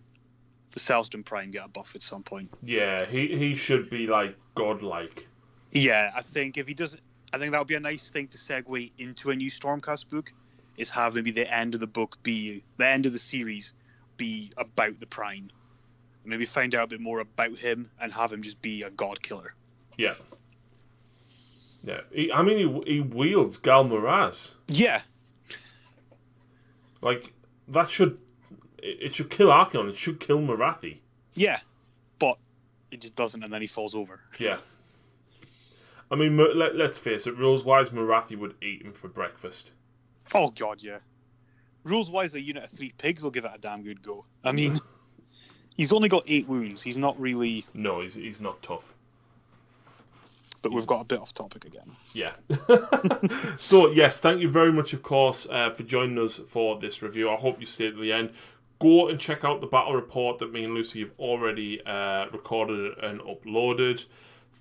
the Selsdon Prime, get a buff at some point. Yeah, he should be like godlike. Yeah, I think if he doesn't, I think that would be a nice thing to segue into a new Stormcast book, is have maybe the end of the series be about the Prime. Maybe find out a bit more about him and have him just be a god killer. Yeah. Yeah. He wields Gal Maraz. Yeah. Like, it should kill Archeon, it should kill Morathi. Yeah. But it just doesn't, and then he falls over. Yeah. I mean, let's face it, rules-wise, Morathi would eat him for breakfast. Oh, God, yeah. Rules-wise, a unit of 3 pigs will give it a damn good go. I mean, he's only got 8 wounds. He's not really... No, he's not tough. But we've got a bit off topic again. Yeah. So, yes, thank you very much, of course, for joining us for this review. I hope you stayed at the end. Go and check out the battle report that me and Lucy have already recorded and uploaded.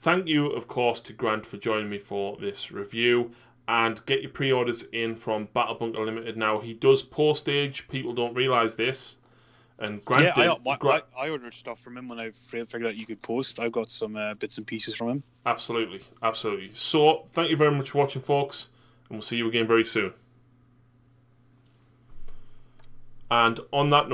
Thank you, of course, to Grant for joining me for this review. And get your pre-orders in from Battle Bunker Ltd. now. He does post-stage. People don't realise this. And Grant I ordered stuff from him when I figured out you could post. I've got some bits and pieces from him. Absolutely. So, thank you very much for watching, folks. And we'll see you again very soon. And on that note,